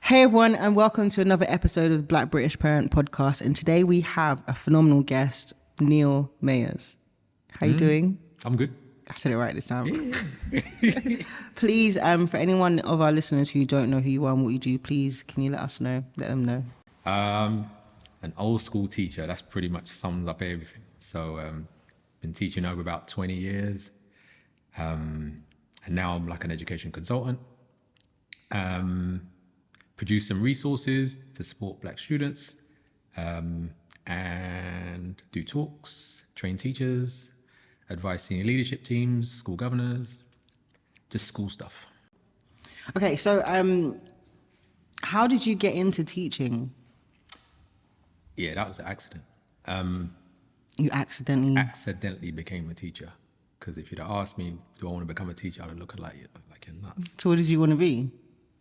Hey everyone, and welcome to another episode of the Black British Parent Podcast. And today we have a phenomenal guest, Neil Mayers. How you doing? I'm good. I said it right this time. Please, for anyone of our listeners who don't know who you are and what you do, please can you let us know? Let them know. An old school teacher. That's pretty much sums up everything. So, been teaching over about 20 years, and now I'm like an education consultant. Produce some resources to support Black students, and do talks, train teachers, advise senior leadership teams, school governors, just school stuff. Okay, so how did you get into teaching? Yeah, that was an accident. You Accidentally became a teacher. Because if you'd have asked me, do I want to become a teacher, I'd have looked like you're nuts. So what did you want to be?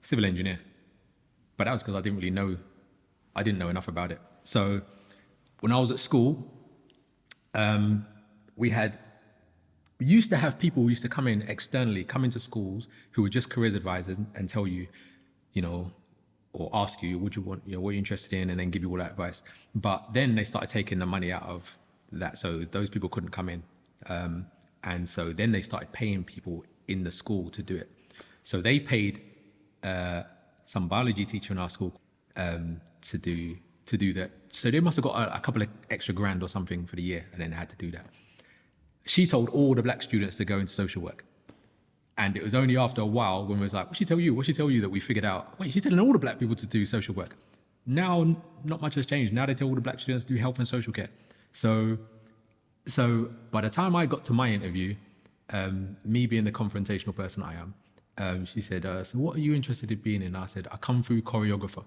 Civil engineer. But that was because I didn't know enough about it. So when I was at school, we used to have people who used to come into schools who were just careers advisors and tell you, or ask you, what you're interested in, and then give you all that advice. But then they started taking the money out of that. So those people couldn't come in. And so then they started paying people in the school to do it. So they paid some biology teacher in our school to do that. So they must have got a couple of extra grand or something for the year, and then had to do that. She told all the Black students to go into social work. And it was only after a while when we was like, what she tell you that we figured out, wait, she's telling all the Black people to do social work. Now, not much has changed. Now they tell all the Black students to do health and social care. So by the time I got to my interview, me being the confrontational person I am, she said, so what are you interested in being in? I said, I come through choreographer.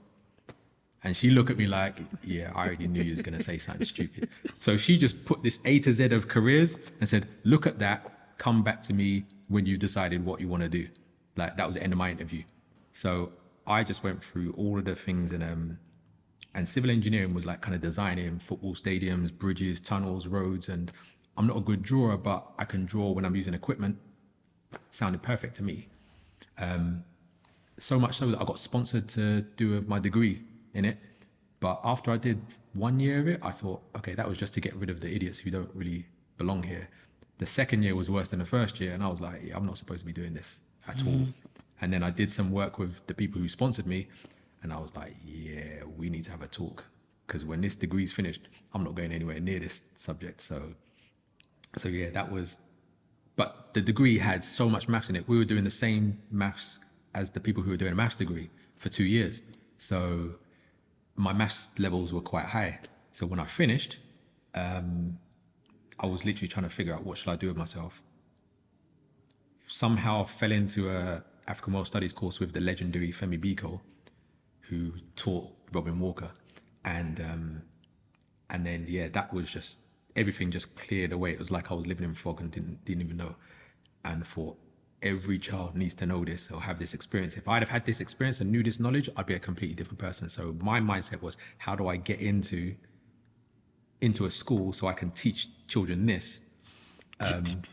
And she looked at me like, yeah, I already knew you was going to say something stupid. So she just put this A to Z of careers and said, look at that, come back to me when you've decided what you want to do. Like, that was the end of my interview. So I just went through all of the things, and civil engineering was like kind of designing football stadiums, bridges, tunnels, roads. And I'm not a good drawer, but I can draw when I'm using equipment. Sounded perfect to me. So much so that I got sponsored to do my degree in it. But after I did 1 year of it, I thought, okay, that was just to get rid of the idiots who don't really belong here. The second year was worse than the first year. And I was like, yeah, I'm not supposed to be doing this at all. And then I did some work with the people who sponsored me. And I was like, yeah, we need to have a talk. Because when this degree's finished, I'm not going anywhere near this subject. So yeah, that was, but the degree had so much maths in it. We were doing the same maths as the people who were doing a maths degree for 2 years. So my maths levels were quite high. So when I finished, I was literally trying to figure out what should I do with myself. Somehow fell into a African World Studies course with the legendary Femi Biko, who taught Robin Walker. And then, yeah, that was just, everything just cleared away. It was like I was living in fog and didn't even know. And thought, every child needs to know this or have this experience. If I'd have had this experience and knew this knowledge, I'd be a completely different person. So my mindset was, how do I get into a school so I can teach children this? And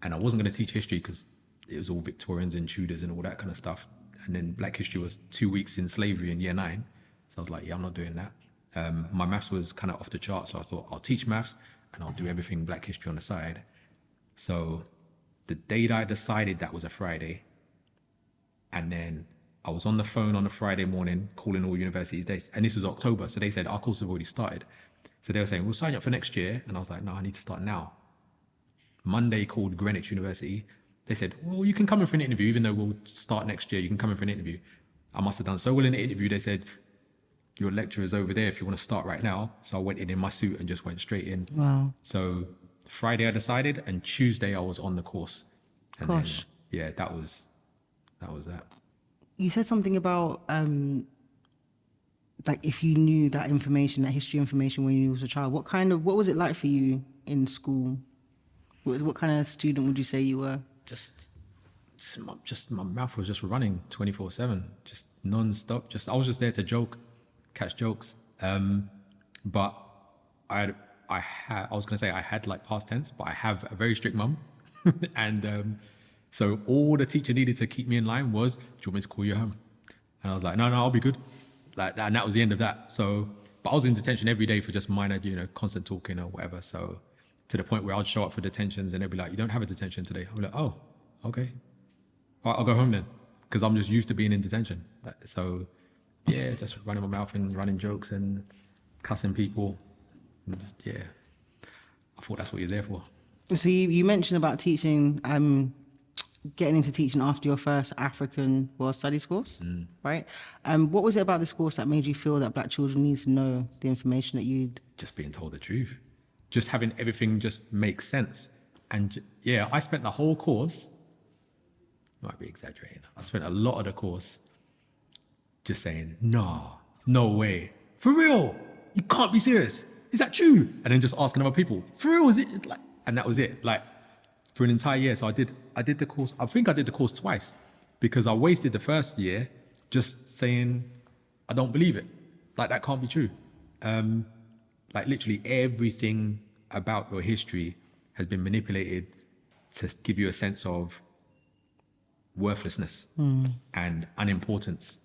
I wasn't going to teach history because it was all Victorians and Tudors and all that kind of stuff. And then Black history was 2 weeks in slavery in year 9. So I was like, yeah, I'm not doing that. My maths was kind of off the chart. So I thought, I'll teach maths and I'll do everything Black history on the side. So the day that I decided, that was a Friday. And then I was on the phone on a Friday morning calling all universities. And this was October. So they said, our course have already started. So they were saying, we'll sign you up for next year. And I was like, no, I need to start now. Monday called Greenwich University. They said, well, you can come in for an interview, even though we'll start next year, you can come in for an interview. I must have done so well in the interview. They said, your lecture is over there if you want to start right now. So I went in my suit and just went straight in. Wow. So Friday I decided, and Tuesday I was on the course. And Gosh. Then, yeah, that was that. You said something about, like, if you knew that information, that history information when you was a child, what was it like for you in school? What kind of student would you say you were? Just my mouth was just running 24/7, just non-stop. I was just there to joke, catch jokes. But I was gonna say I had like past tense, but I have a very strict mum, and so all the teacher needed to keep me in line was, do you want me to call you home? And I was like, no, I'll be good. Like, and that was the end of that. So, but I was in detention every day for just minor, constant talking or whatever. So to the point where I'd show up for detentions and they'd be like, you don't have a detention today. I'd be like, oh, okay. All right, I'll go home then. Because I'm just used to being in detention. So yeah, just running my mouth and running jokes and cussing people. And just, yeah, I thought that's what you're there for. So you mentioned about teaching, getting into teaching after your first African World Studies course, right? What was it about this course that made you feel that Black children need to know the information that you'd... Just being told the truth. Just having everything just make sense. And yeah, I spent the whole course, might be exaggerating, I spent a lot of the course just saying, no way. For real? You can't be serious. Is that true? And then just asking other people, for real, is it? Like, and that was it. Like, for an entire year. So I did the course. I think I did the course twice because I wasted the first year just saying, I don't believe it. Like, that can't be true. Like, literally everything about your history has been manipulated to give you a sense of worthlessness and unimportance.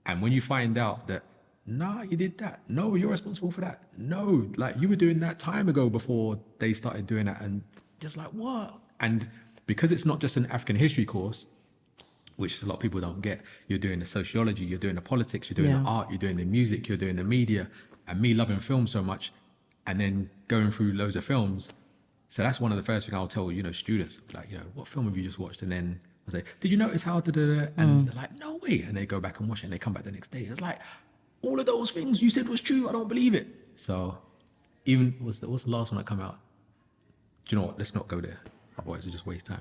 And when you find out that, nah, you did that. No, you're responsible for that. No, like, you were doing that time ago before they started doing that. And just like, what? And because it's not just an African history course, which a lot of people don't get, you're doing the sociology, you're doing the politics, you're doing the art, you're doing the music, you're doing the media, and me loving film so much, and then going through loads of films. So that's one of the first things I'll tell, students, like, what film have you just watched? And then I say, did you notice how, da-da-da? And they're like, no way. And they go back and watch it and they come back the next day. It's like, all of those things you said was true. I don't believe it. So even, what's the last one that come out? Do you know what? Let's not go there. Otherwise, we'll just waste time.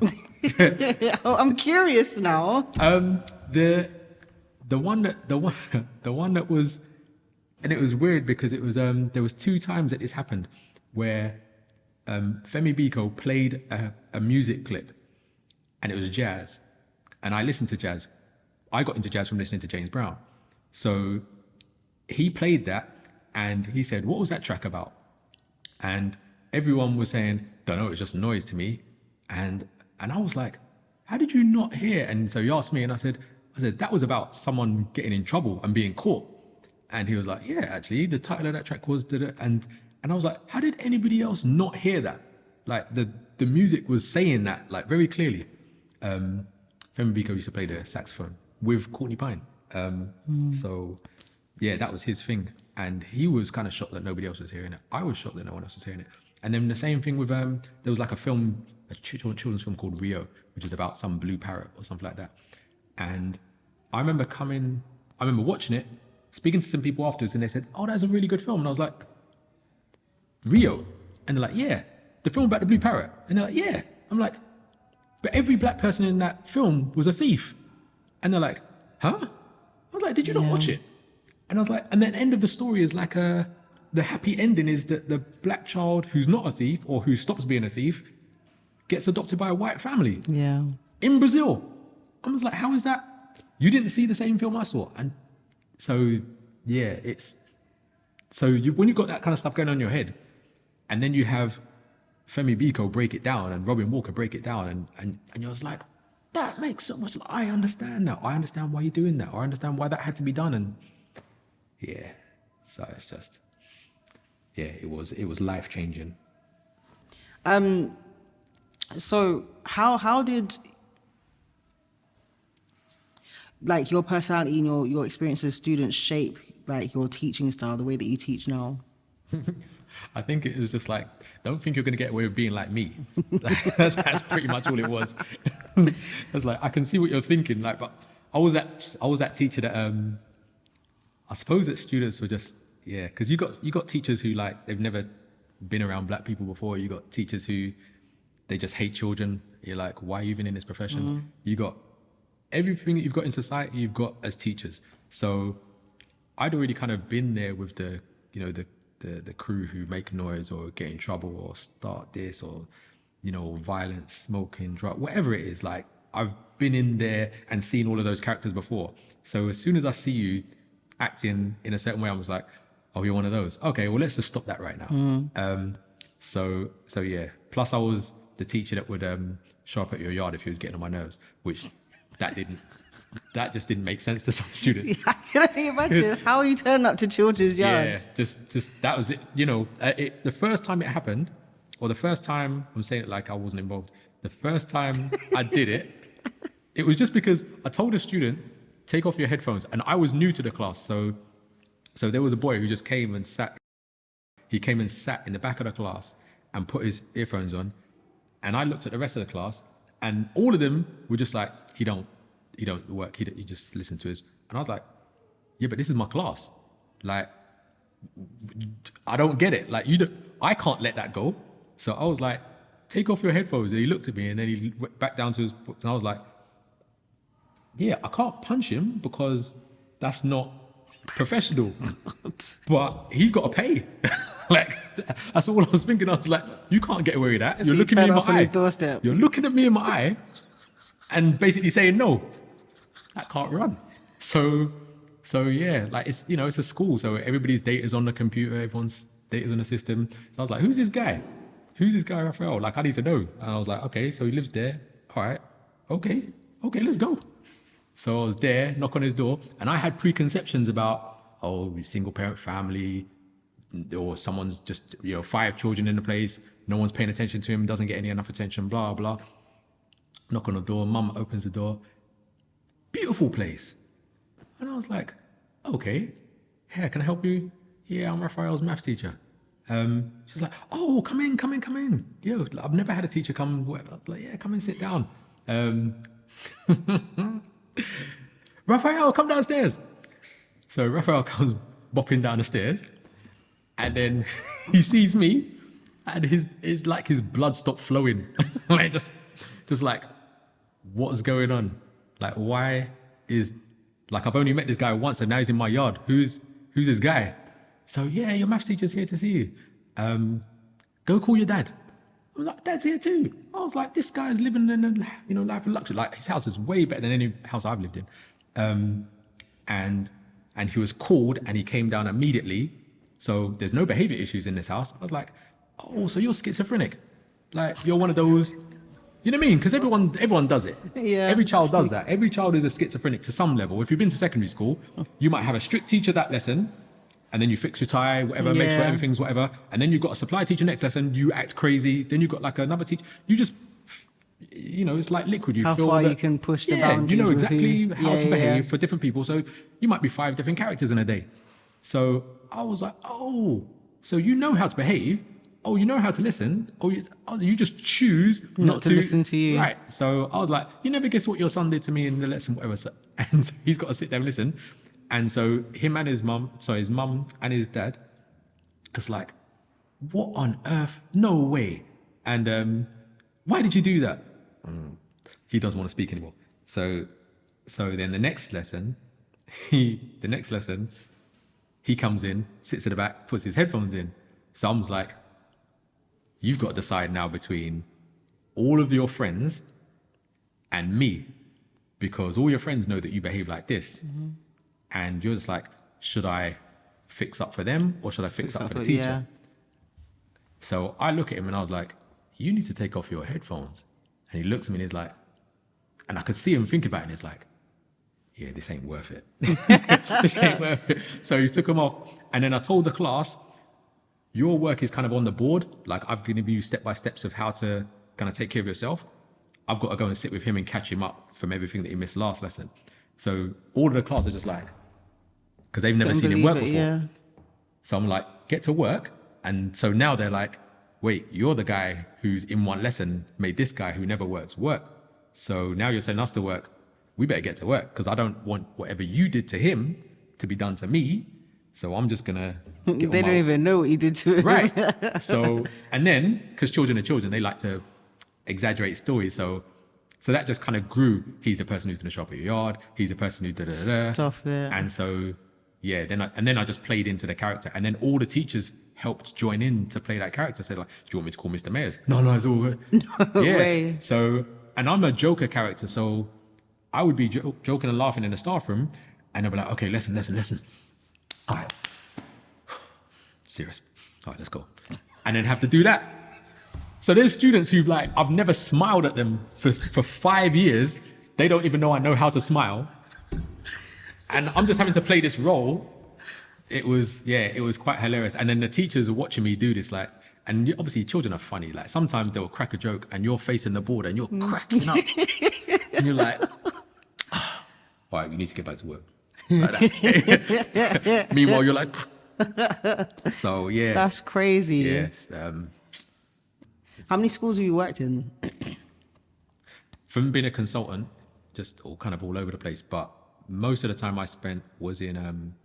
Oh, I'm curious now. The one that was, and it was weird because it was there was 2 times that this happened where Femi Biko played a music clip, and it was jazz, and I listened to jazz. I got into jazz from listening to James Brown, so he played that, and he said, "What was that track about?" And everyone was saying, don't know, it's just noise to me. And I was like, how did you not hear? And so he asked me, and I said, that was about someone getting in trouble and being caught. And he was like, yeah, actually, the title of that track was, and I was like, how did anybody else not hear that? Like, the music was saying that, like, very clearly. Femi Biko used to play the saxophone with Courtney Pine. So yeah, that was his thing. And he was kind of shocked that nobody else was hearing it. I was shocked that no one else was hearing it. And then the same thing with, there was like a children's film called Rio, which is about some blue parrot or something like that. And I remember watching it, speaking to some people afterwards, and they said, oh, that's a really good film. And I was like, Rio? And they're like, yeah, the film about the blue parrot. And they're like, yeah. I'm like, but every black person in that film was a thief. And they're like, huh? I was like, did you not watch it? And I was like, and the end of the story is like the happy ending is that the black child who's not a thief or who stops being a thief gets adopted by a white family. Yeah. In Brazil. I was like, how is that? You didn't see the same film I saw. And so, yeah, when you've got that kind of stuff going on in your head, and then you have Femi Biko break it down and Robin Walker break it down, and you're just like, that makes so much, I understand now. I understand why you're doing that. Or I understand why that had to be done. And yeah, so it's just, yeah, it was life-changing. So how did, like, your personality and your experience as students shape, like, your teaching style, the way that you teach now? I think it was just like, don't think you're going to get away with being like me. That's pretty much all it was. It's like, I can see what you're thinking, like, but I was that teacher that I suppose that students were just, yeah, because you got teachers who, like, they've never been around black people before. You got teachers who, they just hate children. You're like, why are you even in this profession? Mm-hmm. You got everything that you've got in society, you've got as teachers. So I'd already kind of been there with the crew who make noise or get in trouble or start this or, violence, smoking, drug, whatever it is. Like, I've been in there and seen all of those characters before. So as soon as I see you acting in a certain way, I was like, oh, you're one of those. Okay, well, let's just stop that right now. Mm. So yeah. Plus, I was the teacher that would show up at your yard if he was getting on my nerves, which that didn't. that just didn't make sense to some students. I can only imagine how you turn up to children's yards. Yeah, just that was it. You know, the first time it happened, or the first time, I'm saying it like I wasn't involved. The first time I did it, it was just because I told a student, take off your headphones, and I was new to the class, so there was a boy who just came and sat. He came and sat in the back of the class and put his earphones on, and I looked at the rest of the class, and all of them were just like, he don't work. He just listen to his. And I was like, yeah, but this is my class. Like, I don't get it. Like, I can't let that go. So I was like, take off your headphones. And he looked at me, and then he went back down to his books, and I was like, yeah, I can't punch him because that's not professional. But he's got to pay. Like, that's all I was thinking. I was like, you can't get away with that. You're looking at me in my eye. Doorstep. You're looking at me in my eye and basically saying, no, that can't run. So yeah, like, it's, you know, it's a school. So everybody's data's on the computer. Everyone's data's on the system. So I was like, who's this guy? Who's this guy, Raphael? Like, I need to know. And I was like, okay, so he lives there. All right. Okay, let's go. So I was there, knock on his door, and I had preconceptions about, single parent family, or someone's just, 5 children in the place, no one's paying attention to him, doesn't get enough attention, blah, blah. Knock on the door, mum opens the door. Beautiful place. And I was like, okay, yeah, can I help you? Yeah, I'm Raphael's maths teacher. She's like, oh, come in. Yo, I've never had a teacher come, whatever. I was like, yeah, come and sit down. Raphael, come downstairs. So Raphael comes bopping down the stairs, and then he sees me, and his blood stopped flowing. Like, just like, what's going on? Like, why is, like, I've only met this guy once, and now he's in my yard. Who's this guy? So, yeah, your maths teacher's here to see you. Go call your dad. I was like, Dad's here too. I was like, this guy's living in a, life of luxury. Like, his house is way better than any house I've lived in. And he was called, and he came down immediately. So there's no behavior issues in this house. I was like, oh, so you're schizophrenic. Like, you're one of those, you know what I mean? Because everyone does it. Yeah. Every child does that. Every child is a schizophrenic to some level. If you've been to secondary school, you might have a strict teacher that lesson, and then you fix your tie, whatever, make sure everything's whatever. And then you've got a supply teacher next lesson, you act crazy. Then you've got like another teacher. You just, it's like liquid. How far you can push the boundaries. You know exactly how to behave for different people. So you might be 5 different characters in a day. So I was like, oh, so you know how to behave. Oh, you know how to listen. Oh, you just choose not to listen to you. Right. So I was like, you never guess what your son did to me in the lesson, whatever. So, and he's got to sit there and listen. And so him and his mum and his dad, it's like, what on earth? No way. And why did you do that? He doesn't want to speak anymore. So then the next lesson, he comes in, sits at the back, puts his headphones in. So I'm like, you've got to decide now between all of your friends and me, because all your friends know that you behave like this. Mm-hmm. And you're just like, should I fix up for them, or should I fix up for the teacher? Yeah. So I look at him and I was like, you need to take off your headphones. And he looks at me and he's like, and I could see him think about it, and he's like, yeah, this ain't worth it. This ain't worth it. So he took them off. And then I told the class, your work is kind of on the board. Like, I've given you step-by-steps of how to kind of take care of yourself. I've got to go and sit with him and catch him up from everything that he missed last lesson. So all of the class are just like, because they've never seen him work before. Yeah. So I'm like, get to work. And so now they're like, wait, you're the guy who's in one lesson made this guy who never works work. So now you're telling us to work. We better get to work, because I don't want whatever you did to him to be done to me. So I'm just going to They don't even know what he did to him. Right. So, and then, because children are children, they like to exaggerate stories. So that just kind of grew. He's the person who's going to show up at your yard. He's the person who da-da-da-da. Stuff there. And so, yeah, then I just played into the character. And then all the teachers helped join in to play that character. Said like, do you want me to call Mr. Mayers? No, it's all good. No way. So, and I'm a joker character. So I would be joking and laughing in the staff room. And they'll be like, okay, listen. All right. Serious. All right, let's go. And then have to do that. So there's students who've like, I've never smiled at them for 5 years. They don't even know I know how to smile. And I'm just having to play this role. It was quite hilarious. And then the teachers are watching me do this, like, and obviously children are funny. Like sometimes they'll crack a joke and you're facing the board and you're cracking up. And you're like, all right, you need to get back to work. Like that. Meanwhile, you're like, so yeah. That's crazy. Yes. How many schools have you worked in? From being a consultant, just all over the place. But most of the time I spent was in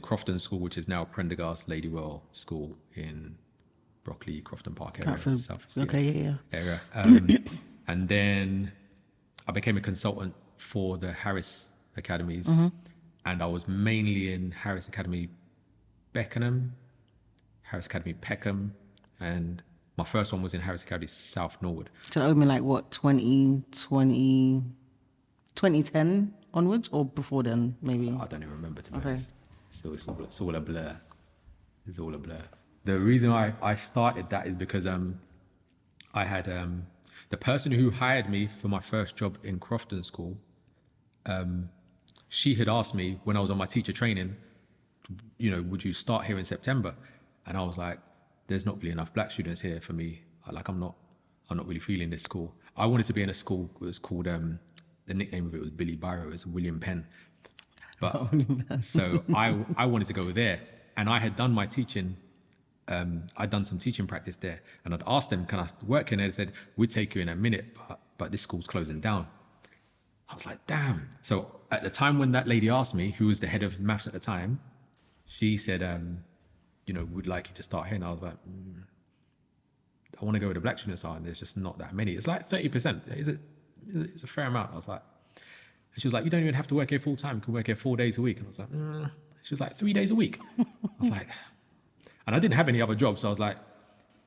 Crofton School, which is now Prendergast Lady Royal School in Brockley, Crofton Park area. South, area. And then I became a consultant for the Harris Academies. And I was mainly in Harris Academy Beckenham, Harris Academy Peckham, and my first one was in Harris Academy South Norwood. So that would be like what, 2010 onwards, or before then, maybe? I don't even remember, to be honest. So it's all a blur. It's all a blur. The reason I started that is because I had the person who hired me for my first job in Crofton School. She had asked me when I was on my teacher training, would you start here in September? And I was like, there's not really enough black students here for me. Like, I'm not really feeling this school. I wanted to be in a school. It was called, the nickname of it was Billy Biro. It was William Penn. But so I wanted to go there, and I had done my teaching. I'd done some teaching practice there, and I'd asked them, can I work in there? They said, we'd take you in a minute, but this school's closing down. I was like, damn. So at the time when that lady asked me, who was the head of maths at the time, she said, would like you to start here. And I was like, I want to go where the black students are, and there's just not that many. It's like 30%. It's a fair amount. I was like, and she was like, you don't even have to work here full time. You can work here 4 days a week. And I was like, She was like, 3 days a week. I was like, and I didn't have any other jobs. So I was like,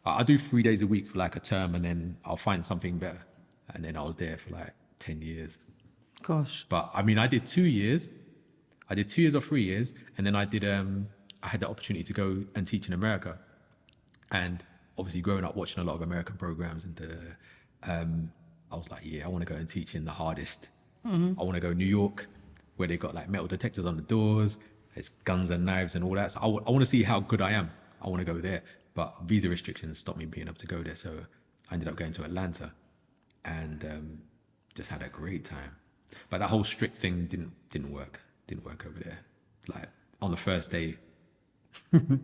I'll do 3 days a week for like a term, and then I'll find something better. And then I was there for like 10 years. Gosh. But I mean, I did 2 years. I did 2 years or 3 years. And then I had the opportunity to go and teach in America. And obviously growing up watching a lot of American programs, and I was like, I want to go and teach in the hardest. I want to go New York, where they got like metal detectors on the doors, there's guns and knives and all that. So I want to see how good I am. I want to go there. But visa restrictions stopped me being able to go there. So I ended up going to Atlanta, and just had a great time. But that whole strict thing didn't work. Didn't work over there. Like on the first day,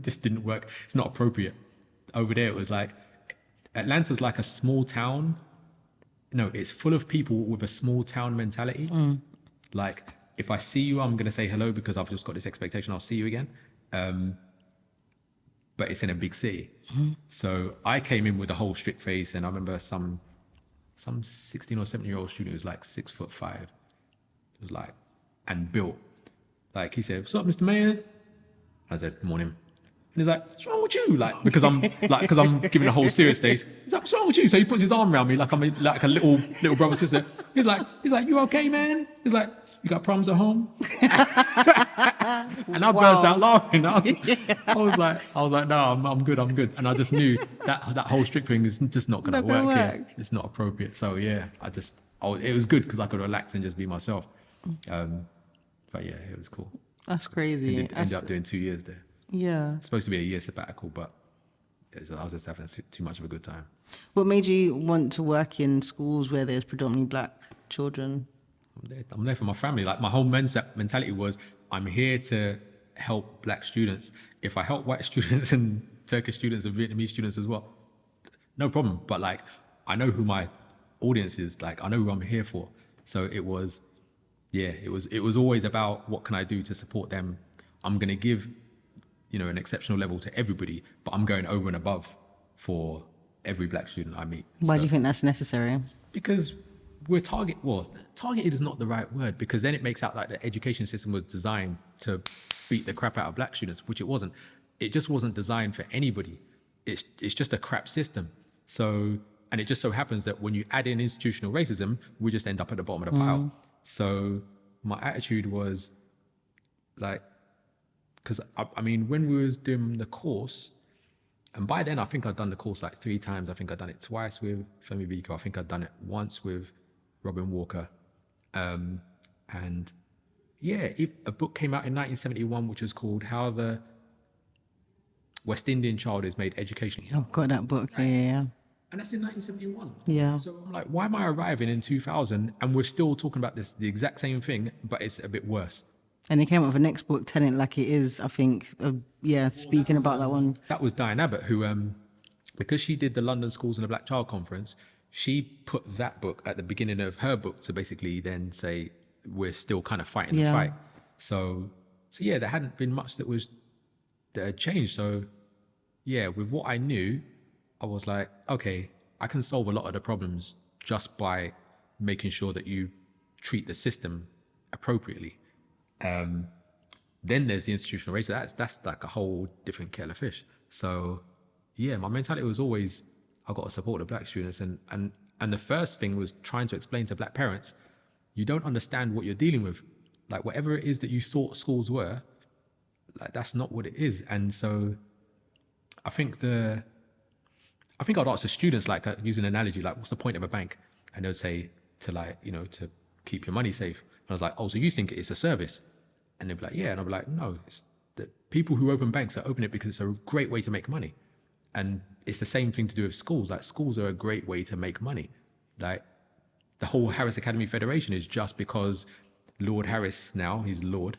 just didn't work. It's not appropriate. Over there, it was like, Atlanta's like a small town. No, it's full of people with a small town mentality. Like, if I see you, I'm going to say hello because I've just got this expectation I'll see you again. But it's in a big city. So I came in with a whole strict face, and I remember some 16 or 17-year-old student who was like 6'5". It was like, and built. Like, he said, "What's up, Mr. Mayor?" I said, "Morning." And he's like, "What's wrong with you?" Like, because I'm giving a whole serious face. He's like, "What's wrong with you?" So he puts his arm around me like I'm like a little brother, sister. He's like, "You okay, man?" He's like, "You got problems at home?" And I burst out laughing. I was like, "No, I'm good. And I just knew that whole strict thing is just not going to work here. It's not appropriate. So yeah, it was good because I could relax and just be myself. But yeah, it was cool. That's crazy. Ended up doing 2 years there. Yeah. It's supposed to be a year sabbatical, but I was just having too much of a good time. What made you want to work in schools where there's predominantly black children? I'm there for my family. Like, my whole mentality was, I'm here to help black students. If I help white students and Turkish students and Vietnamese students as well, no problem. But like, I know who my audience is. Like, I know who I'm here for. So it was always about, what can I do to support them? I'm going to give, an exceptional level to everybody, but I'm going over and above for every black student I meet. Why do you think that's necessary? Because we're targeted is not the right word, because then it makes out like the education system was designed to beat the crap out of black students, which it wasn't. It just wasn't designed for anybody. It's just a crap system. So, and it just so happens that when you add in institutional racism, we just end up at the bottom of the pile. So my attitude was like, because I mean, when we was doing the course, and by then I think I'd done the course like 3 times. I think I'd done it twice with Femi Biko. I think I'd done it once with Robin Walker. And a book came out in 1971, which was called How the West Indian Child is Made Educationally. I've got that book. Yeah. And that's in 1971. Yeah. So I'm like, why am I arriving in 2000 and we're still talking about the exact same thing, but it's a bit worse? And he came up with a next book, telling it like it is, I think. Speaking about that one. That was Diane Abbott, who, because she did the London Schools and the Black Child Conference, she put that book at the beginning of her book to basically then say, we're still kind of fighting the fight. So yeah, there hadn't been much that had changed. So yeah, with what I knew, I was like, okay, I can solve a lot of the problems just by making sure that you treat the system appropriately. Then there's the institutional racism. That's like a whole different kettle of fish. So yeah, my mentality was always, I've got to support the black students. And the first thing was trying to explain to black parents, you don't understand what you're dealing with. Like whatever it is that you thought schools were, like that's not what it is. And so I think I'd ask the students, like use an analogy, like what's the point of a bank? And they'd say to keep your money safe. And I was like, oh, so you think it's a service? And they'd be like, yeah. And I'd be like, no, it's the people who open banks are open it because it's a great way to make money. And it's the same thing to do with schools. Like schools are a great way to make money. Like the whole Harris Academy Federation is just because Lord Harris, now he's Lord,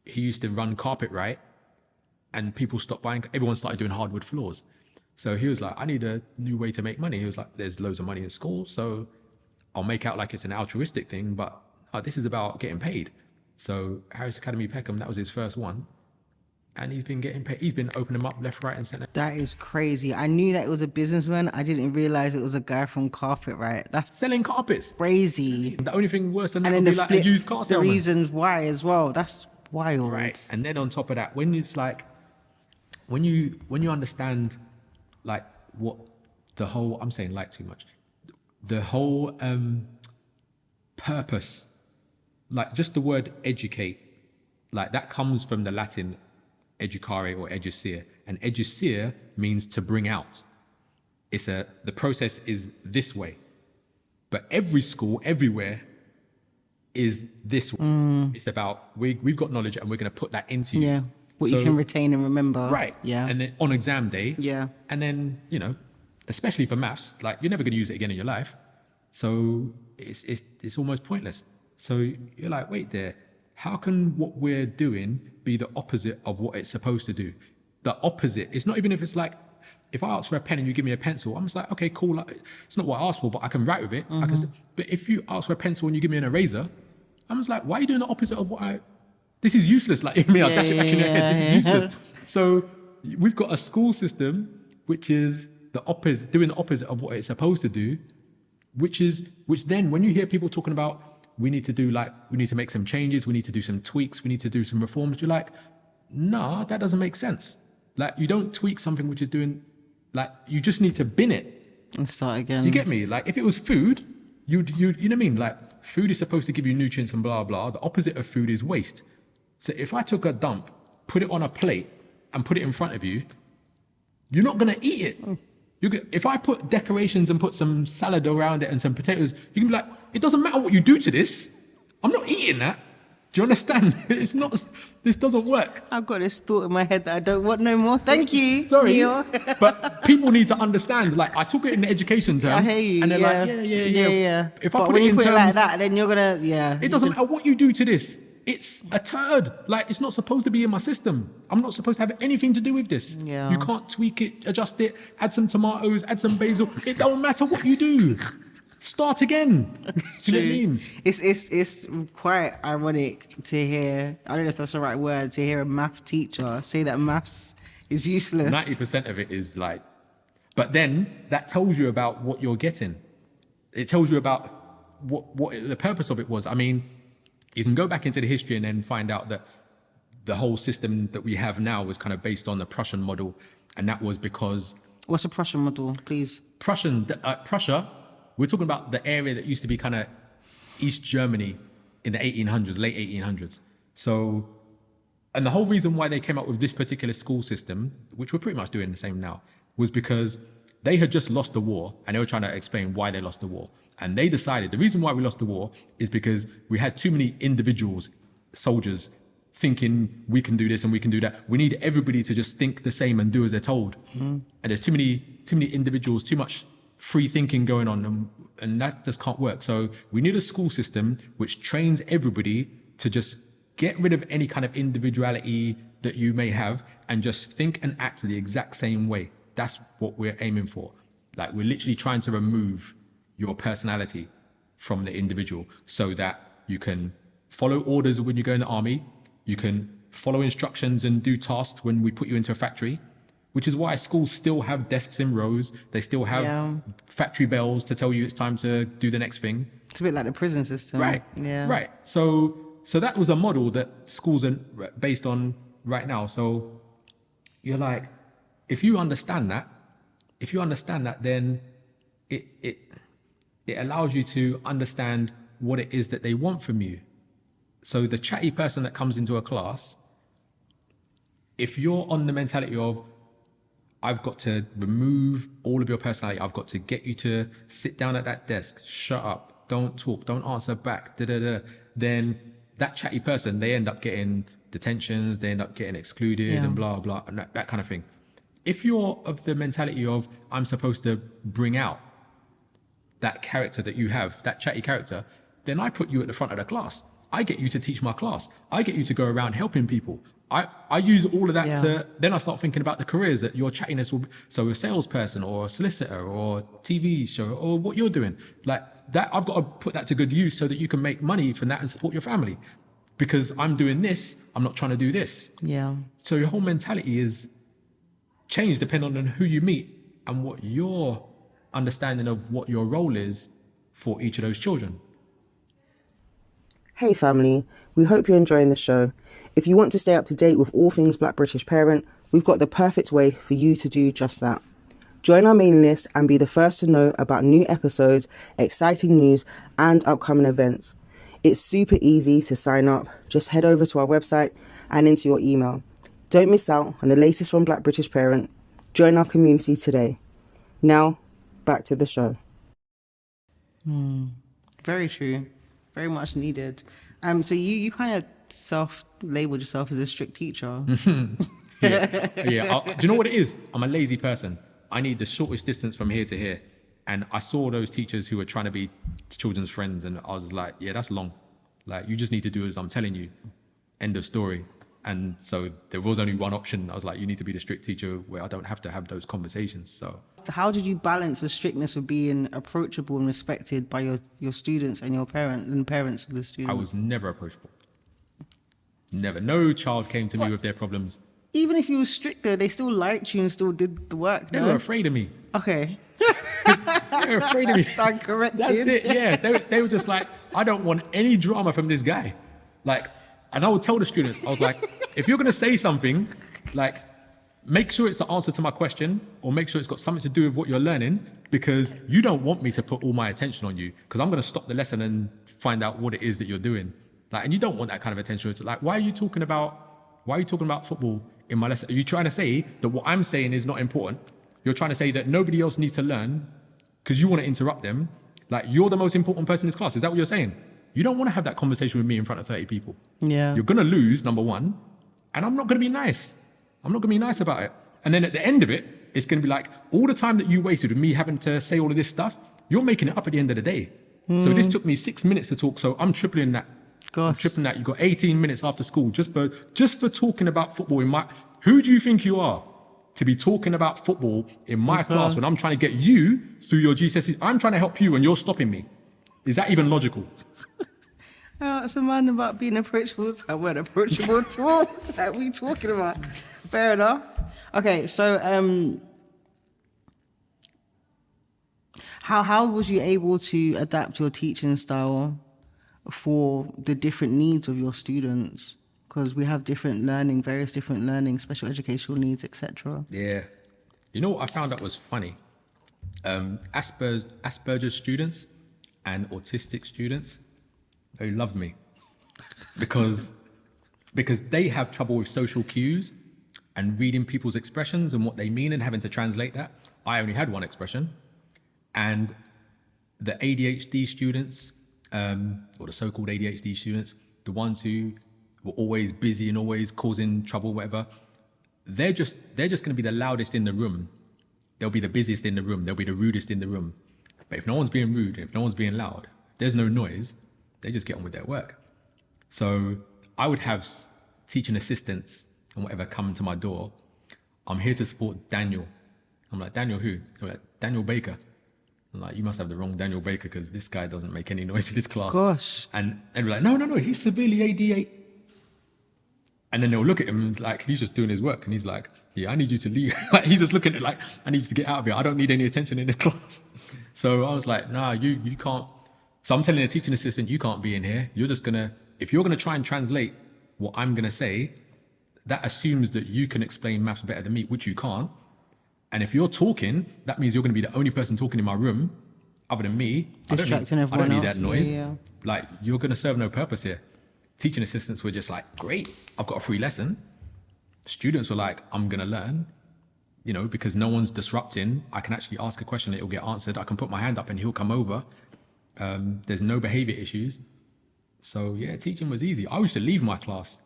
he used to run Carpetright and people stopped buying, everyone started doing hardwood floors. So he was like, I need a new way to make money. He was like, there's loads of money in schools, so I'll make out like it's an altruistic thing, but this is about getting paid. So Harris Academy Peckham, that was his first one. And he's been getting paid. He's been opening them up left, right, and center. That is crazy. I knew that it was a businessman. I didn't realize it was a guy from Carpetright. That's selling carpets. crazy. The only thing worse than that And would then be like a used car the salesman. reasons why as well. That's wild. Right. And then on top of that, when it's like, when you understand like what the whole, I'm saying like too much, the whole purpose, like just the word educate, like that comes from the Latin educare or educere, and educere means to bring out. The process is this way, but every school everywhere is this way. It's about we've got knowledge and we're going to put that into you. Yeah, what you can retain and remember. Right. Yeah. And then on exam day. Yeah. And then especially for maths, like you're never going to use it again in your life, so it's almost pointless. So you're like, wait there. How can what we're doing be the opposite of what it's supposed to do? The opposite. It's not even if it's like, if I ask for a pen and you give me a pencil, I'm just like, okay, cool. Like, it's not what I asked for, but I can write with it. But if you ask for a pencil and you give me an eraser, I'm just like, why are you doing the opposite of this is useless. Like, I'll dash it back in your head. This is useless. So we've got a school system which is the opposite, doing the opposite of what it's supposed to do, which then when you hear people talking about, we need to make some changes, we need to do some tweaks, we need to do some reforms, you're like, nah, that doesn't make sense. Like, you don't tweak something which is doing, like, you just need to bin it. And start again. You get me? Like, if it was food, you know what I mean? Like, food is supposed to give you nutrients and blah, blah. The opposite of food is waste. So if I took a dump, put it on a plate, and put it in front of you, you're not going to eat it. If I put decorations and put some salad around it and some potatoes, you can be like, it doesn't matter what you do to this. I'm not eating that. Do you understand? This doesn't work. I've got this thought in my head that I don't want no more. Thank you. Sorry. Neil. But people need to understand, like, I took it in the education terms. I hear you. And they're like, yeah. If I but put when it you in put terms, it like that, then you're going to, it doesn't matter what you do to this. It's a turd. Like, it's not supposed to be in my system. I'm not supposed to have anything to do with this. Yeah. You can't tweak it, adjust it, add some tomatoes, add some basil. It don't matter what you do. Start again. Do you know what I mean? It's quite ironic to hear, I don't know if that's the right word, to hear a math teacher say that maths is useless. 90% of it is like, but then that tells you about what you're getting. It tells you about what the purpose of it was. I mean, you can go back into the history and then find out that the whole system that we have now was kind of based on the Prussian model. And that was because... What's a Prussian model, please? Prussia, we're talking about the area that used to be kind of East Germany in the 1800s, late 1800s. So, and the whole reason why they came up with this particular school system, which we're pretty much doing the same now, was because they had just lost the war and they were trying to explain why they lost the war. And they decided the reason why we lost the war is because we had too many individuals soldiers thinking we can do this and we can do that. We need everybody to just think the same and do as they're told. And there's too many individuals, too much free thinking going on, and that just can't work. So we need a school system which trains everybody to just get rid of any kind of individuality that you may have and just think and act the exact same way. That's what we're aiming for. Like, we're literally trying to remove your personality from the individual so that you can follow orders when you go in the army, you can follow instructions and do tasks when we put you into a factory, which is why schools still have desks in rows. They still have factory bells to tell you it's time to do the next thing. It's a bit like the prison system. Right. Yeah. Right. So that was a model that schools are based on right now. So you're like, if you understand that, then it allows you to understand what it is that they want from you. So the chatty person that comes into a class, if you're on the mentality of, I've got to remove all of your personality, I've got to get you to sit down at that desk, shut up, don't talk, don't answer back, then that chatty person, they end up getting detentions, they end up getting excluded and blah, blah, and that kind of thing. If you're of the mentality of, I'm supposed to bring out that character that you have, that chatty character, then I put you at the front of the class. I get you to teach my class. I get you to go around helping people. I use all of that to, then I start thinking about the careers that your chattiness will be. So a salesperson or a solicitor or a TV show or what you're doing, like that, I've got to put that to good use so that you can make money from that and support your family. Because I'm doing this, I'm not trying to do this. Yeah. So your whole mentality is changed depending on who you meet and what your understanding of what your role is for each of those children. Hey family, we hope you're enjoying the show. If you want to stay up to date with all things Black British Parent, we've got the perfect way for you to do just that. Join our mailing list and be the first to know about new episodes, exciting news and upcoming events. It's super easy to sign up. Just head over to our website and into your email. Don't miss out on the latest from Black British Parent. Join our community today. Now, back to the show. Very true. Very much needed. So you kind of self-labeled yourself as a strict teacher. Yeah. Do you know what it is? I'm a lazy person. I need the shortest distance from here to here. And I saw those teachers who were trying to be children's friends, and I was like, yeah, that's long. Like, you just need to do as I'm telling you. End of story. And so there was only one option. I was like, you need to be the strict teacher where I don't have to have those conversations. So how did you balance the strictness of being approachable and respected by your students and your parents of the students? I was never approachable. Never. No child came to me with their problems. Even if you were strict though, they still liked you and still did the work. They were afraid of me. Okay. They were afraid of me. Stand corrected. That's it. Yeah. They were just like, I don't want any drama from this guy. Like, and I would tell the students, I was like, if you're going to say something, like, make sure it's the answer to my question, or make sure it's got something to do with what you're learning, because you don't want me to put all my attention on you, because I'm going to stop the lesson and find out what it is that you're doing. Like, and you don't want that kind of attention. It's like, why are you talking about football in my lesson? Are you trying to say that what I'm saying is not important? You're trying to say that nobody else needs to learn because you want to interrupt them? Like, you're the most important person in this class. Is that what you're saying? You don't want to have that conversation with me in front of 30 people. Yeah. You're going to lose, number one, and I'm not going to be nice. I'm not going to be nice about it. And then at the end of it, it's going to be like, all the time that you wasted with me having to say all of this stuff, you're making it up at the end of the day. So this took me 6 minutes to talk, so I'm tripling that. Gosh. I'm tripling that. You've got 18 minutes after school just for talking about football in my... Who do you think you are to be talking about football in my class when I'm trying to get you through your GCSEs? I'm trying to help you and you're stopping me. Is that even logical? It's a man about being approachable. I weren't approachable at all. What are we talking about? Fair enough. Okay, so how was you able to adapt your teaching style for the different needs of your students? Because we have different learning, various different learning, special educational needs, etc. Yeah. You know what I found out was funny? Asperger's students and autistic students, they loved me because they have trouble with social cues and reading people's expressions and what they mean and having to translate that. I only had one expression. And the ADHD students, or the so-called ADHD students, the ones who were always busy and always causing trouble, whatever, they're just going to be the loudest in the room. They'll be the busiest in the room. They'll be the rudest in the room. But if no one's being rude, if no one's being loud, if there's no noise, they just get on with their work. So I would have teaching assistants and whatever come to my door. I'm here to support Daniel. I'm like, Daniel who? I'm like, Daniel Baker. I'm like, you must have the wrong Daniel Baker because this guy doesn't make any noise in this class. Gosh. And we're like, no, he's severely ADA. And then they'll look at him like he's just doing his work. And he's like, yeah, I need you to leave. Like, he's just looking at it like, I need you to get out of here. I don't need any attention in this class. So I was like, nah, you can't. So I'm telling the teaching assistant, you can't be in here. You're just gonna, if you're gonna try and translate what I'm gonna say, that assumes that you can explain maths better than me, which you can't. And if you're talking, that means you're gonna be the only person talking in my room other than me. Distracting I everyone don't need else. that noise. Yeah. Like, you're gonna serve no purpose here. Teaching assistants were just like, great, I've got a free lesson. Students were like, I'm gonna learn, you know, because no one's disrupting. I can actually ask a question, it'll get answered. I can put my hand up and he'll come over. There's no behavior issues. So yeah, teaching was easy. I used to leave my class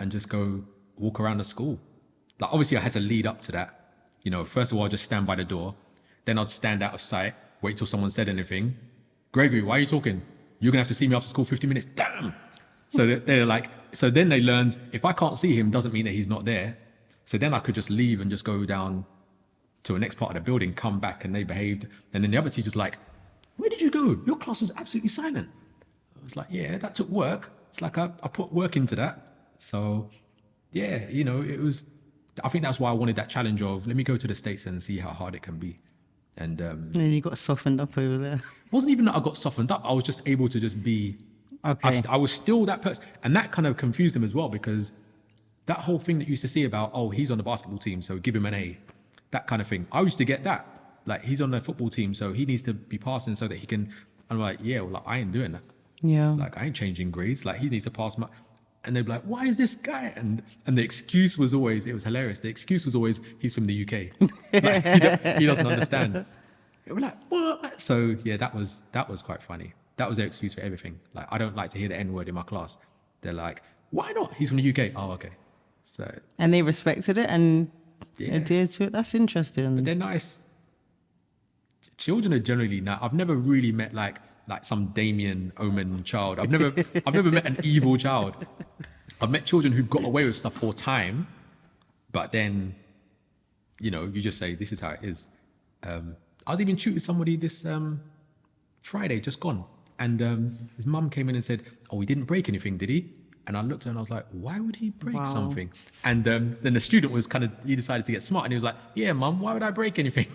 and just go walk around the school. Like, obviously I had to lead up to that. You know, first of all, I'd just stand by the door. Then I'd stand out of sight, wait till someone said anything. Gregory, why are you talking? You're gonna have to see me after school 50 minutes, damn. So they're like, so then they learned, if I can't see him, doesn't mean that he's not there. So then I could just leave and just go down to the next part of the building, come back, and they behaved. And then the other teacher's like, where did you go? Your class was absolutely silent. I was like, yeah, that took work. It's like I put work into that. So yeah, you know, it was, I think that's why I wanted that challenge of, let me go to the States and see how hard it can be. And And then you got softened up over there. it wasn't even that I got softened up. I was just able to just be, Okay. I was still that person. And that kind of confused him as well, because that whole thing that you used to see about, oh, he's on the basketball team, so give him an A, that kind of thing. I used to get that. Like, he's on the football team, so he needs to be passing so that he can, I'm like, yeah, well, like, I ain't doing that. Yeah. Like, I ain't changing grades. Like, he needs to pass my, and they'd be like, why is this guy? And the excuse was always, it was hilarious. The excuse was always, he's from the UK. Like, he doesn't understand. We're like, what? So yeah, that was quite funny. That was their excuse for everything. Like, I don't like to hear the N-word in my class. They're like, why not? He's from the UK. Oh, okay. So. And they respected it and Yeah. adhered to it. That's interesting. But they're nice. Children are generally nice. I've never really met like some Damien Omen child. I've never met an evil child. I've met children who got away with stuff for time, but then, you know, you just say, this is how it is. I was even tutoring somebody this Friday, just gone. And his mum came in and said, oh, he didn't break anything, did he? And I looked at him and I was like, why would he break something? And then the student was he decided to get smart and he was like, yeah, mum, why would I break anything?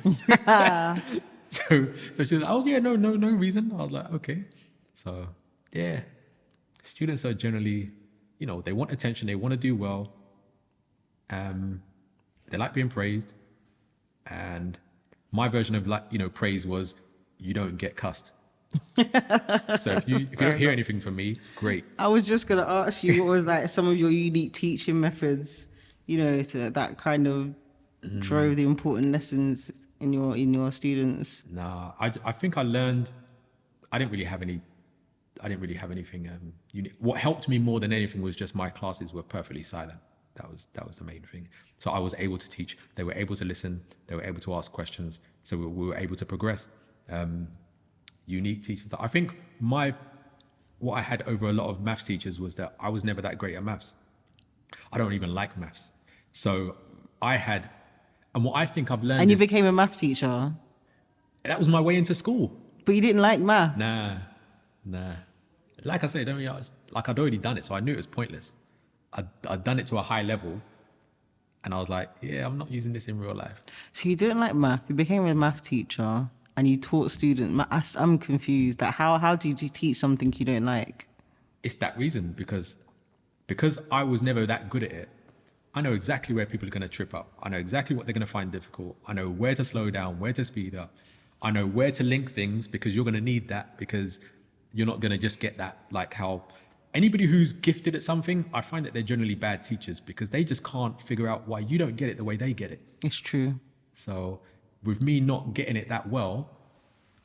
So she was like, oh yeah, no reason. I was like, okay. So yeah, students are generally, you know, they want attention, they want to do well. They like being praised. And my version of, like, you know, praise was, you don't get cussed. So if you don't hear anything from me, great. I was just going to ask you, what was like some of your unique teaching methods, you know, that kind of drove the important lessons in your students? Nah, I think I learned, I didn't really have anything unique. What helped me more than anything was just my classes were perfectly silent. That was the main thing. So I was able to teach, they were able to listen, they were able to ask questions, so we were able to progress. Unique teachers. I think what I had over a lot of maths teachers was that I was never that great at maths. I don't even like maths. So and what I think I've learned. And you became a math teacher? That was my way into school. But you didn't like math? Nah. Like I said, I'd already done it, so I knew it was pointless. I'd done it to a high level, and I was like, yeah, I'm not using this in real life. So you didn't like math, you became a math teacher, and you taught students. I'm confused. Like, how did you teach something you don't like? It's that reason, because I was never that good at it. I know exactly where people are going to trip up. I know exactly what they're going to find difficult. I know where to slow down, where to speed up. I know where to link things, because you're going to need that, because you're not going to just get that. Like, how anybody who's gifted at something, I find that they're generally bad teachers, because they just can't figure out why you don't get it the way they get it. It's true. So with me not getting it that well,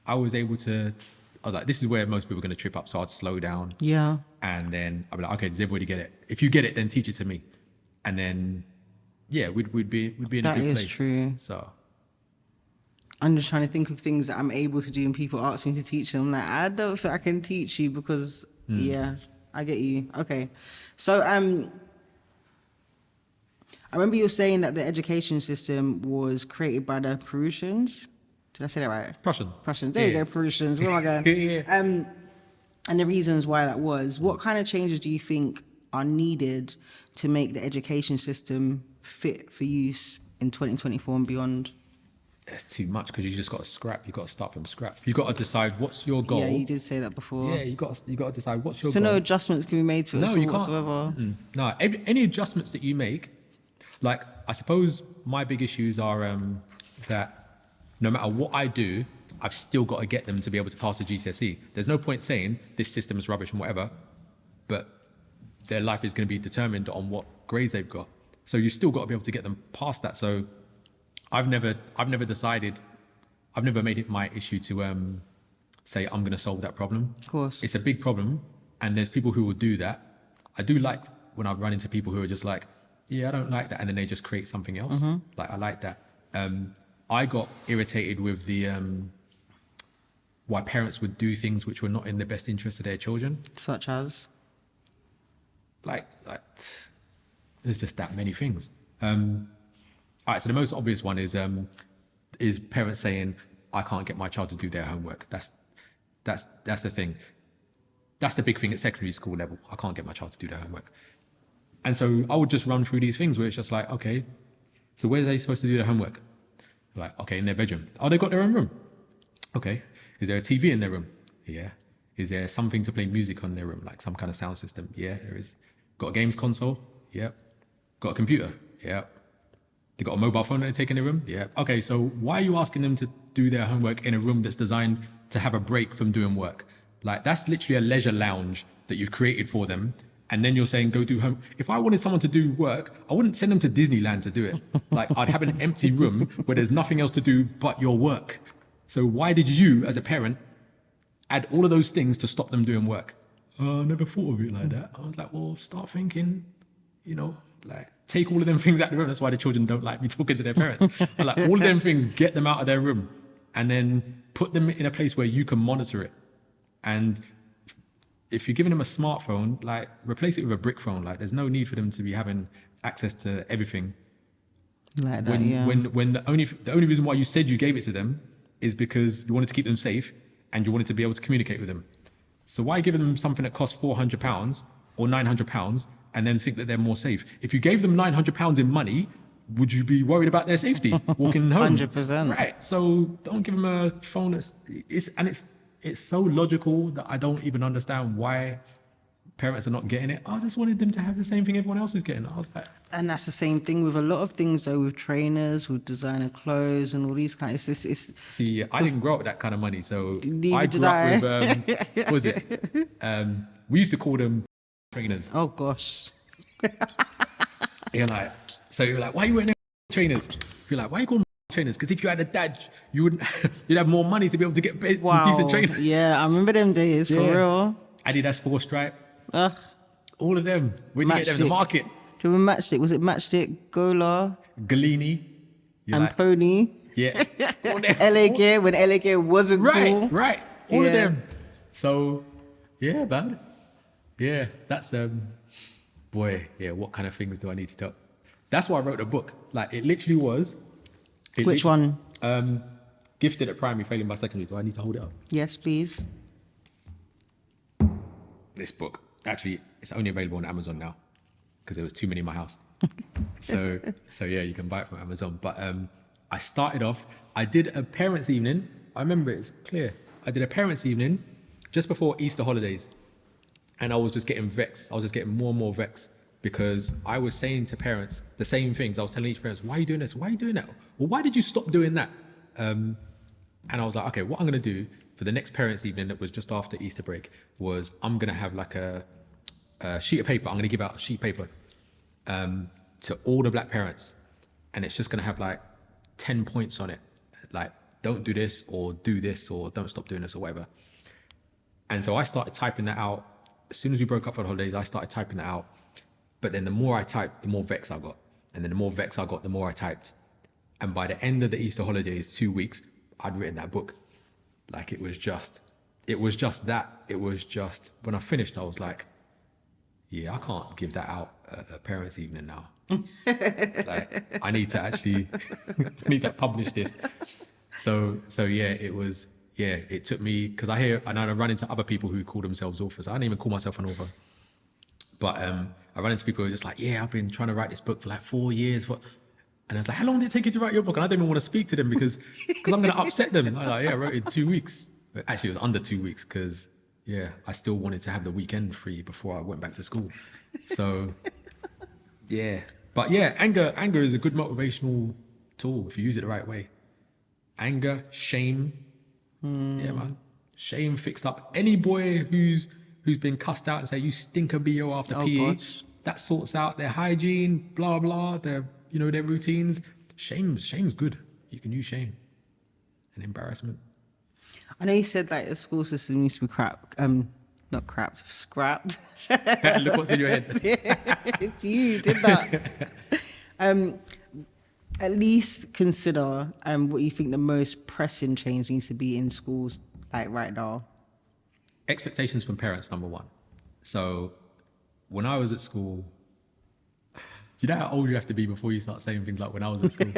I was able to I was like, this is where most people are going to trip up. So I'd slow down. Yeah. And then I'd be like, okay, does everybody get it? If you get it, then teach it to me. And then, yeah, we'd be in a good place. That is true. So I'm just trying to think of things that I'm able to do and people ask me to teach them. Like, I don't think I can teach you because, yeah, I get you. Okay. So, I remember you were saying that the education system was created by the Prussians. Did I say that right? Prussians. There you go, Prussians. Where am I going? yeah. And the reasons why that was. What kind of changes do you think are needed to make the education system fit for use in 2024 and beyond? It's too much because you just got to scrap. You got to start from scrap. You got to decide what's your goal. Yeah, you did say that before. Yeah, you got to decide what's your so goal. No adjustments can be made to it No, you can't. whatsoever. No, any adjustments that you make, like I suppose my big issues are that no matter what I do, I've still got to get them to be able to pass the GCSE. There's no point saying this system is rubbish and whatever, but their life is going to be determined on what grades they've got. So you still got to be able to get them past that. So I've never decided, I've never made it my issue to say I'm going to solve that problem. Of course. It's a big problem, and there's people who will do that. I do like when I run into people who are just like, yeah, I don't like that, and then they just create something else. Like, I like that. I got irritated with the why parents would do things which were not in the best interest of their children. Such as? Like there's just that many things. All right, so the most obvious one is parents saying, I can't get my child to do their homework. That's the thing. That's the big thing at secondary school level. I can't get my child to do their homework. And so I would just run through these things where it's just like, okay, so where are they supposed to do their homework? Like, okay, in their bedroom. Oh, they've got their own room. Okay. Is there a TV in their room? Yeah. Is there something to play music on their room, like some kind of sound system? Yeah, there is. Got a games console? Yep. Got a computer? Yep. They got a mobile phone that they take in their room? Yeah. Okay, so why are you asking them to do their homework in a room that's designed to have a break from doing work? Like, that's literally a leisure lounge that you've created for them. And then you're saying, go do home. If I wanted someone to do work, I wouldn't send them to Disneyland to do it. Like, I'd have an empty room where there's nothing else to do but your work. So why did you, as a parent, add all of those things to stop them doing work? I never thought of it like that. I was like, well, start thinking, like, take all of them things out of the room. That's why the children don't like me talking to their parents. But like, all of them things, get them out of their room and then put them in a place where you can monitor it. And if you're giving them a smartphone, like, replace it with a brick phone. Like, there's no need for them to be having access to everything. Like that, when the only reason why you said you gave it to them is because you wanted to keep them safe and you wanted to be able to communicate with them. So why give them something that costs £400 or £900 and then think that they're more safe? If you gave them £900 in money, would you be worried about their safety walking home? 100%. Right. So don't give them a phone it's so logical that I don't even understand why parents are not getting it. I just wanted them to have the same thing everyone else is getting. I was like, and that's the same thing with a lot of things, though, with trainers, with designer clothes, and all these kinds. See, I didn't grow up with that kind of money, so Neither I did grew up with what was it? We used to call them trainers. Oh gosh. You're like, why are you wearing them trainers? You're like, why are you calling them trainers? Because if you had a dad, you'd have more money to be able to get some decent trainers. Yeah, I remember them days, for real. Adidas 4-stripe. Ugh. All of them. Where'd you get them in the market? Do you remember Matchstick? Was it Matchstick, Gola? Galini. And Pony? Yeah. LA Gear, when LA Gear wasn't cool. Right. All of them. So, yeah, man. Yeah, that's, what kind of things do I need to tell? That's why I wrote a book. Like, it literally was. Which one? Gifted at primary, failing by secondary. Do I need to hold it up? Yes, please. This book. Actually, it's only available on Amazon now because there was too many in my house. so yeah, you can buy it from Amazon. But I started off, I did a parents' evening. I remember it's clear. I did a parents' evening just before Easter holidays. And I was just getting vexed. I was just getting more and more vexed because I was saying to parents the same things. I was telling each parent, why are you doing this? Why are you doing that? Well, why did you stop doing that? And I was like, okay, what I'm going to do for the next parents' evening that was just after Easter break was I'm going to have like a sheet of paper. I'm going to give out a sheet of paper to all the black parents. And it's just going to have like 10 points on it. Like, don't do this or don't stop doing this or whatever. And so I started typing that out. As soon as we broke up for the holidays, I started typing that out. But then the more I typed, the more vexed I got. And then the more vexed I got, the more I typed. And by the end of the Easter holidays, 2 weeks, I'd written that book. Like it was just that. It was just, when I finished, I was like, yeah, I can't give that out at a parents' evening now. Like I need to actually, I need to publish this. So yeah, it took me, because I run into other people who call themselves authors. I don't even call myself an author. But I run into people who are just like, yeah, I've been trying to write this book for like 4 years. And I was like, how long did it take you to write your book? And I don't even want to speak to them because I'm going to upset them. I'm like, yeah, I wrote it in 2 weeks. But actually, it was under 2 weeks because, yeah, I still wanted to have the weekend free before I went back to school. So, yeah. But yeah, anger is a good motivational tool if you use it the right way. Anger, shame. Yeah, man. Shame fixed up any boy who's been cussed out and say, you stinker BO after PE. Gosh. That sorts out their hygiene, blah, blah, their routines. Shame's good. You can use shame and embarrassment. I know you said that the school system needs to be scrapped. Look what's in your head. Yeah, it's you did that. At least consider what you think the most pressing change needs to be in schools like right now. Expectations from parents, number one. So when I was at school, you know how old you have to be before you start saying things like when I was at school?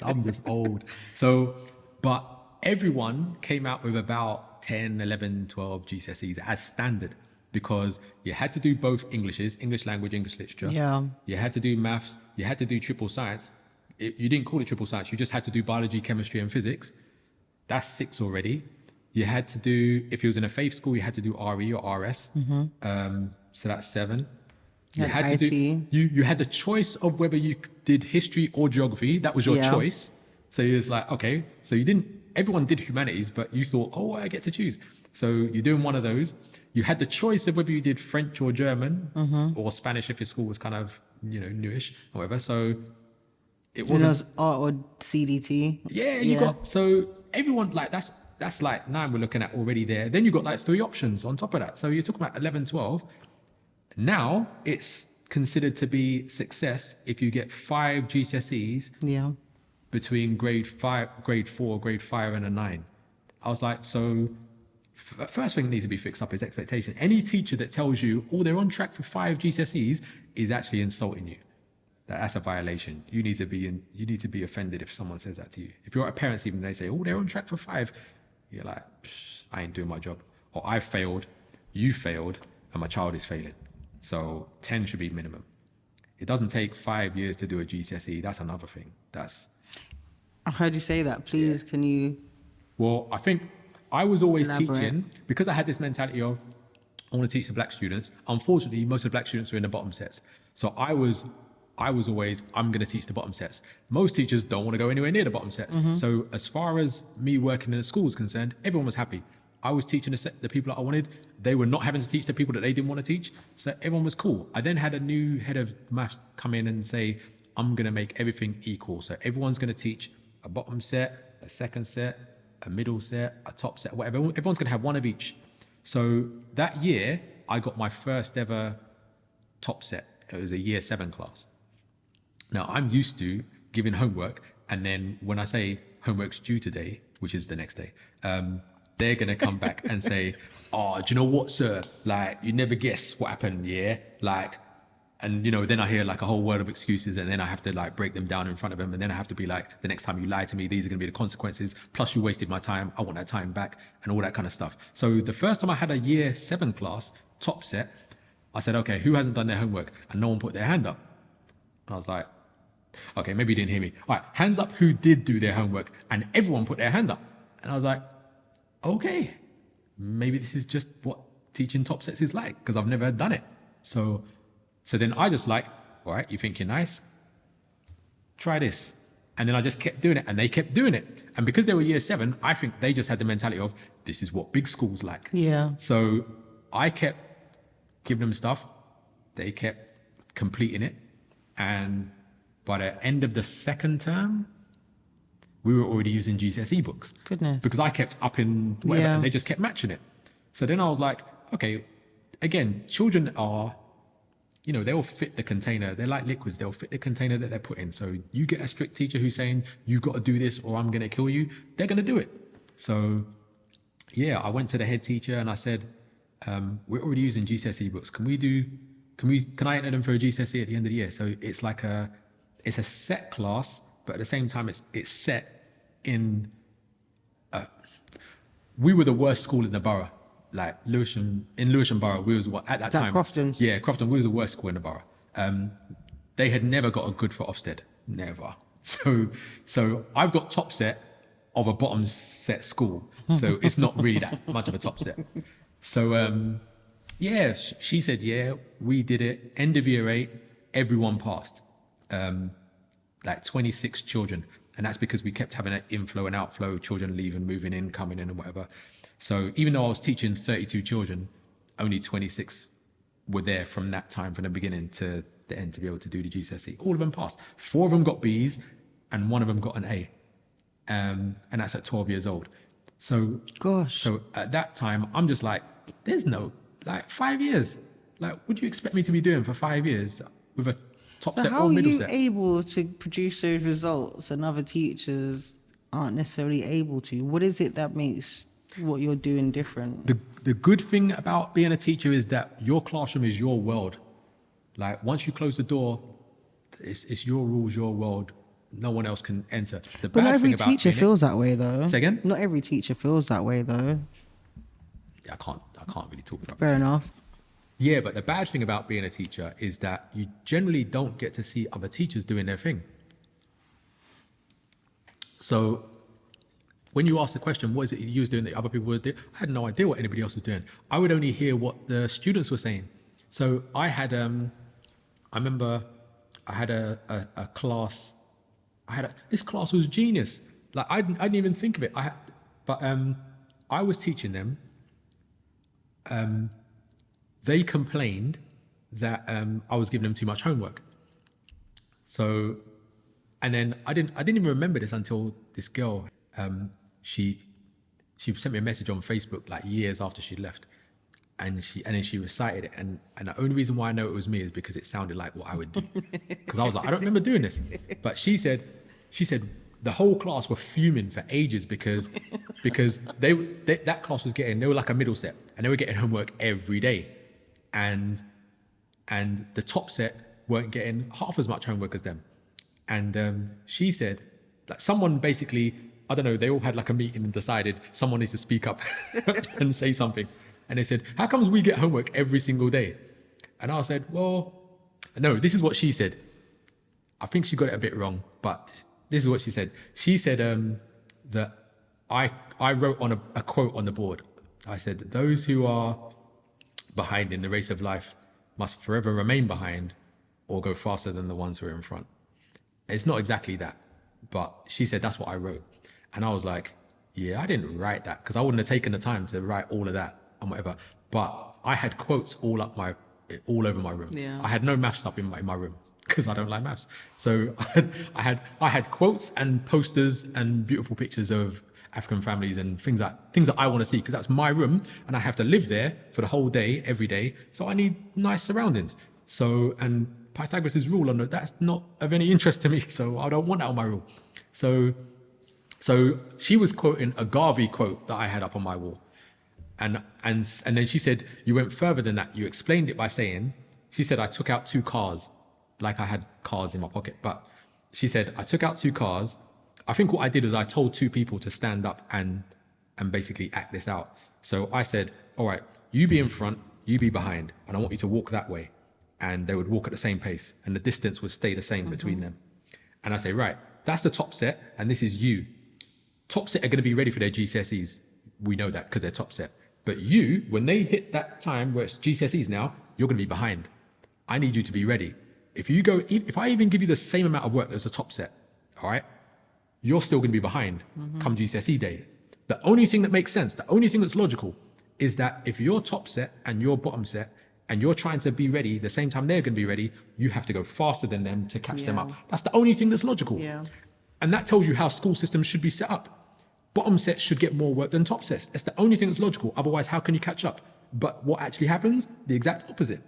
I'm just old. So, but everyone came out with about 10, 11, 12 GCSEs as standard because you had to do both Englishes, English language, English literature. Yeah. You had to do maths. You had to do triple science. You didn't call it triple science. You just had to do biology, chemistry, and physics. That's 6 already. You had to do, if it was in a faith school, you had to do RE or RS. Mm-hmm. So that's 7. You had to do, you had the choice of whether you did history or geography. That was your choice. So it was like, okay, so everyone did humanities, but you thought, oh, I get to choose. So you're doing one of those. You had the choice of whether you did French or German or Spanish if your school was kind of, newish or whatever. So it wasn't art or CDT. Yeah, you got, so everyone, like that's like 9 we're looking at already there. Then you got like 3 options on top of that. So you're talking about 11, 12. Now it's considered to be success if you get 5 GCSEs between grade 4, grade 5 and a 9. I was like, so first thing that needs to be fixed up is expectation. Any teacher that tells you, oh, they're on track for 5 GCSEs is actually insulting you. That's a violation. You need to be offended if someone says that to you. If you're a parent, even they say, oh, they're on track for 5, you're like, I ain't doing my job. Or I failed, you failed, and my child is failing. So 10 should be minimum. It doesn't take 5 years to do a GCSE. That's another thing. I heard you say that. Please, can you? Well, I think I was always elaborate? teaching because I had this mentality of I want to teach the black students. Unfortunately, most of the black students were in the bottom sets. So I was always, I'm going to teach the bottom sets. Most teachers don't want to go anywhere near the bottom sets. Mm-hmm. So as far as me working in a school is concerned, everyone was happy. I was teaching the people that I wanted. They were not having to teach the people that they didn't want to teach. So everyone was cool. I then had a new head of maths come in and say, I'm going to make everything equal. So everyone's going to teach a bottom set, a second set, a middle set, a top set, whatever. Everyone's going to have one of each. So that year, I got my first ever top set. It was a year 7 class. Now, I'm used to giving homework. And then when I say homework's due today, which is the next day, they're going to come back and say, oh, do you know what, sir? Like, you never guess what happened, yeah? Like, and, then I hear like a whole word of excuses and then I have to like break them down in front of them. And then I have to be like, the next time you lie to me, these are going to be the consequences. Plus you wasted my time. I want that time back and all that kind of stuff. So the first time I had a year 7 class top set, I said, okay, who hasn't done their homework? And no one put their hand up. And I was like, okay, maybe you didn't hear me. All right, hands up who did do their homework. And everyone put their hand up. And I was like, okay, maybe this is just what teaching top sets is like because I've never done it. So then I just like, all right, you think you're nice? Try this. And then I just kept doing it and they kept doing it. And because they were year 7, I think they just had the mentality of this is what big schools like. Yeah. So I kept giving them stuff. They kept completing it. And by the end of the 2nd term, we were already using GCSE books. Goodness. Because I kept upping whatever and they just kept matching it. So then I was like, okay, again, children are, you know, they'll fit the container. They're like liquids. They'll fit the container that they're put in. So you get a strict teacher who's saying, you've got to do this or I'm going to kill you. They're going to do it. So yeah, I went to the head teacher and I said, we're already using GCSE books. Can I enter them for a GCSE at the end of the year? So it's like it's a set class, but at the same time, it's set in, we were the worst school in the borough. Like Lewisham Borough, we was at that time. Crofton? Yeah, Crofton, we was the worst school in the borough. They had never got a good for Ofsted, never. So I've got top set of a bottom set school. So it's not really that much of a top set. So yeah, she said, yeah, we did it. End of year 8, everyone passed. Like 26 children. And that's because we kept having an inflow and outflow, children leaving, moving in, coming in and whatever. So even though I was teaching 32 children, only 26 were there from that time, from the beginning to the end, to be able to do the GCSE. All of them passed. 4 of them got Bs and 1 of them got an A. And that's at 12 years old. So, Gosh. So at that time, I'm just like, there's no, like 5 years. Like, what do you expect me to be doing for 5 years with a top set or middle set? How are you able to produce those results and other teachers aren't necessarily able to? What is it that makes what you're doing different? The good thing about being a teacher is that your classroom is your world. Like, once you close the door, it's your rules, your world. No one else can enter. But not every teacher feels that way, though. Say again? Not every teacher feels that way, though. Yeah, I can't really talk about Fair enough. Yeah, but the bad thing about being a teacher is that you generally don't get to see other teachers doing their thing. So when you ask the question, what is it you was doing that other people were doing? I had no idea what anybody else was doing. I would only hear what the students were saying. So I had, I remember I had a class, this class was genius. Like I didn't even think of it. I was teaching them. They complained that I was giving them too much homework. So, and then I didn't even remember this until this girl, she sent me a message on Facebook like years after she'd left, and then she recited it, and the only reason why I know it was me is because it sounded like what I would do, because I was like, I don't remember doing this, but she said the whole class were fuming for ages because that class was they were like a middle set and they were getting homework every day, and the top set weren't getting half as much homework as them. And she said, like, someone basically, I don't know, they all had like a meeting and decided someone needs to speak up and say something. And they said, how comes we get homework every single day? And I said, well, no, this is what she said. I think she got it a bit wrong, but this is what she said. She said that I wrote on a quote on the board. I said, those who are behind in the race of life must forever remain behind or go faster than the ones who are in front. It's not exactly that, but she said that's what I wrote. And I was like, yeah, I didn't write that because I wouldn't have taken the time to write all of that and whatever. But I had quotes all over my room. Yeah. I had no maths up in my room because I don't like maths. So I had quotes and posters and beautiful pictures of African families and things that I want to see, because that's my room and I have to live there for the whole day, every day. So I need nice surroundings. So, and Pythagoras' rule on that's not of any interest to me. So I don't want that on my room. So she was quoting a Garvey quote that I had up on my wall. And then she said, you went further than that. You explained it by saying, she said, I took out 2 cars, like I had cars in my pocket. But she said, I took out 2 cars. I think what I did was I told 2 people to stand up and basically act this out. So I said, all right, you be in front, you be behind, and I want you to walk that way. And they would walk at the same pace and the distance would stay the same between them. And I say, right, that's the top set and this is you. Top set are going to be ready for their GCSEs. We know that because they're top set. But you, when they hit that time where it's GCSEs now, you're going to be behind. I need you to be ready. If I even give you the same amount of work as a top set, all right, you're still going to be behind come GCSE day. The only thing that makes sense, the only thing that's logical is that if you're top set and you're bottom set and you're trying to be ready the same time they're going to be ready, you have to go faster than them to catch them up. That's the only thing that's logical. Yeah. And that tells you how school systems should be set up. Bottom sets should get more work than top sets. That's the only thing that's logical. Otherwise, how can you catch up? But what actually happens? The exact opposite.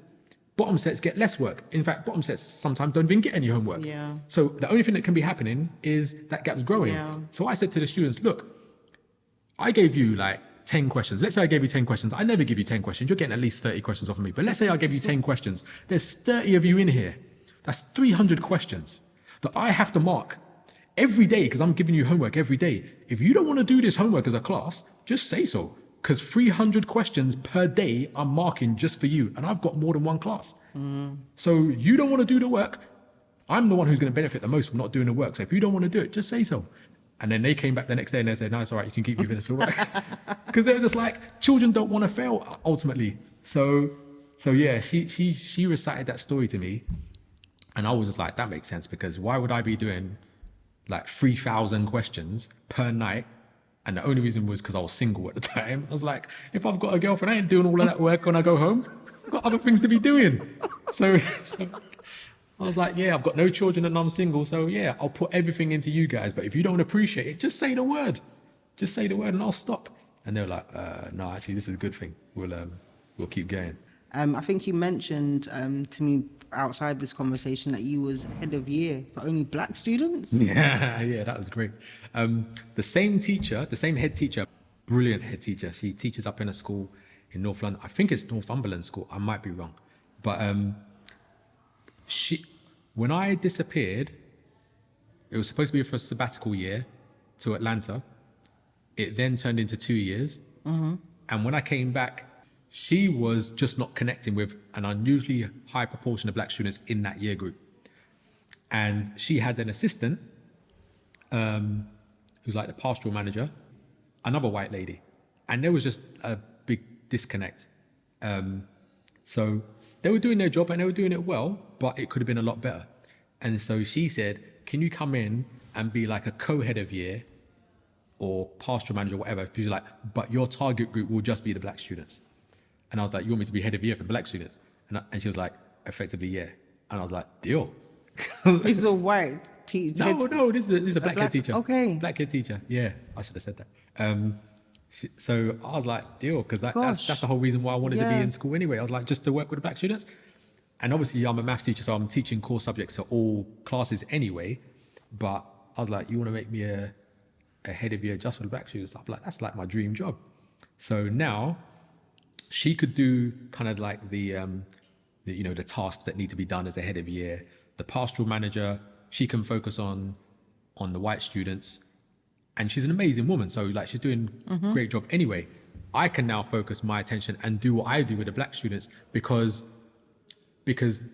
Bottom sets get less work. In fact, bottom sets sometimes don't even get any homework. Yeah. So the only thing that can be happening is that gap's growing. Yeah. So I said to the students, look, I gave you like 10 questions. Let's say I gave you 10 questions. I never give you 10 questions. You're getting at least 30 questions off of me. But let's say I gave you 10 questions. There's 30 of you in here. That's 300 questions that I have to mark every day because I'm giving you homework every day. If you don't want to do this homework as a class, just say so. Because 300 questions per day I'm marking just for you. And I've got more than one class. So you don't want to do the work. I'm the one who's going to benefit the most from not doing the work. So if you don't want to do it, just say so. And then they came back the next day and they said, no, it's all right. You can keep giving us the work. Because they were just like, children don't want to fail ultimately. So yeah, she recited that story to me. And I was just like, that makes sense, because why would I be doing like 3,000 questions per night? And the only reason was because I was single at the time. I was like, if I've got a girlfriend, I ain't doing all of that work when I go home. I've got other things to be doing. So I was like, yeah, I've got no children and I'm single. So yeah, I'll put everything into you guys. But if you don't appreciate it, just say the word. Just say the word and I'll stop. And they were like, no, actually, this is a good thing. We'll keep going. I think you mentioned to me outside this conversation that you was head of year for only black students. Yeah, that was great. The same head teacher, brilliant head teacher. She teaches up in a school in North London. I think it's Northumberland School. I might be wrong. But when I disappeared, it was supposed to be for a sabbatical year to Atlanta. It then turned into 2 years. Mm-hmm. And when I came back, she was just not connecting with an unusually high proportion of black students in that year group. And she had an assistant who's like the pastoral manager, another white lady. And there was just a big disconnect. So they were doing their job and they were doing it well, but it could have been a lot better. And so she said, can you come in and be like a co-head of year or pastoral manager, whatever? She's like, but your target group will just be the black students. And I was like, you want me to be head of year for black students? And she was like, effectively, yeah. And I was like, deal. This is a white teacher. No, this is a black head teacher. Okay. Black head teacher, yeah. I should have said that. So I was like, deal, because that's the whole reason why I wanted to be in school anyway. I was like, just to work with the black students. And obviously I'm a maths teacher, so I'm teaching core subjects to all classes anyway. But I was like, you want to make me a head of year just for the black students? I'm like, that's like my dream job. So now she could do kind of like the tasks that need to be done as a head of year. The pastoral manager, she can focus on the white students. And she's an amazing woman. So like she's doing a great job anyway. I can now focus my attention and do what I do with the black students because